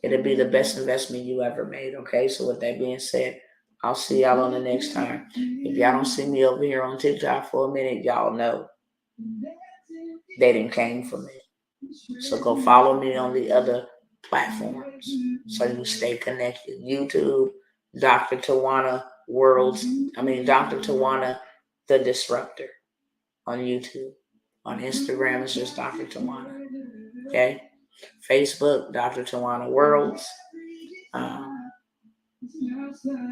It'll be the best investment you ever made, okay? So with that being said, I'll see y'all on the next time. If y'all don't see me over here on TikTok for a minute, y'all know they didn't came for me. So go follow me on the other platforms so you stay connected. YouTube, Dr. Tawana Dr. Tawana the Disruptor on YouTube. On Instagram, it's just Dr. Tawana. Okay? Facebook, Dr. Tawana Worlds.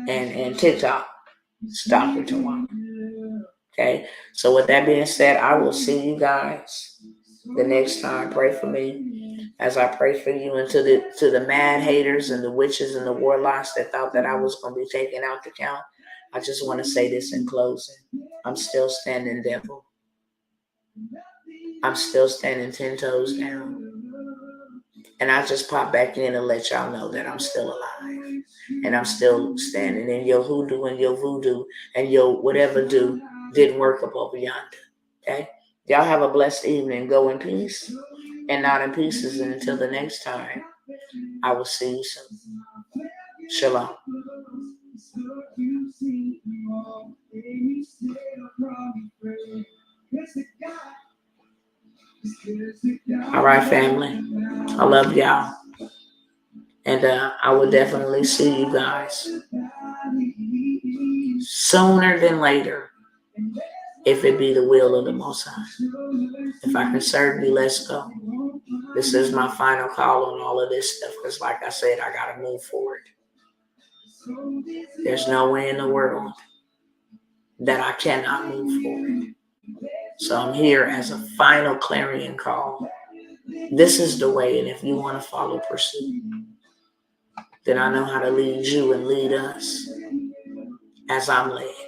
And TikTok, it's Dr. Tawana. Okay? So with that being said, I will see you guys the next time. Pray for me as I pray for you, and to the mad haters and the witches and the warlocks that thought that I was going to be taken out the count. I just want to say this in closing. I'm still standing, devil. I'm still standing 10 toes down. And I just pop back in and let y'all know that I'm still alive. And I'm still standing. And your hoodoo and your voodoo and your whatever do didn't work up over yonder. Okay? Y'all have a blessed evening. Go in peace and not in pieces. And until the next time, I will see you soon. Shalom. All right, family. I love y'all. And I will definitely see you guys sooner than later, if it be the will of the Most High. If I can serve you, let's go. This is my final call on all of this stuff, because like I said, I got to move forward. There's no way in the world that I cannot move forward. So I'm here as a final clarion call. This is the way, and if you want to follow pursuit, then I know how to lead you and lead us as I'm led.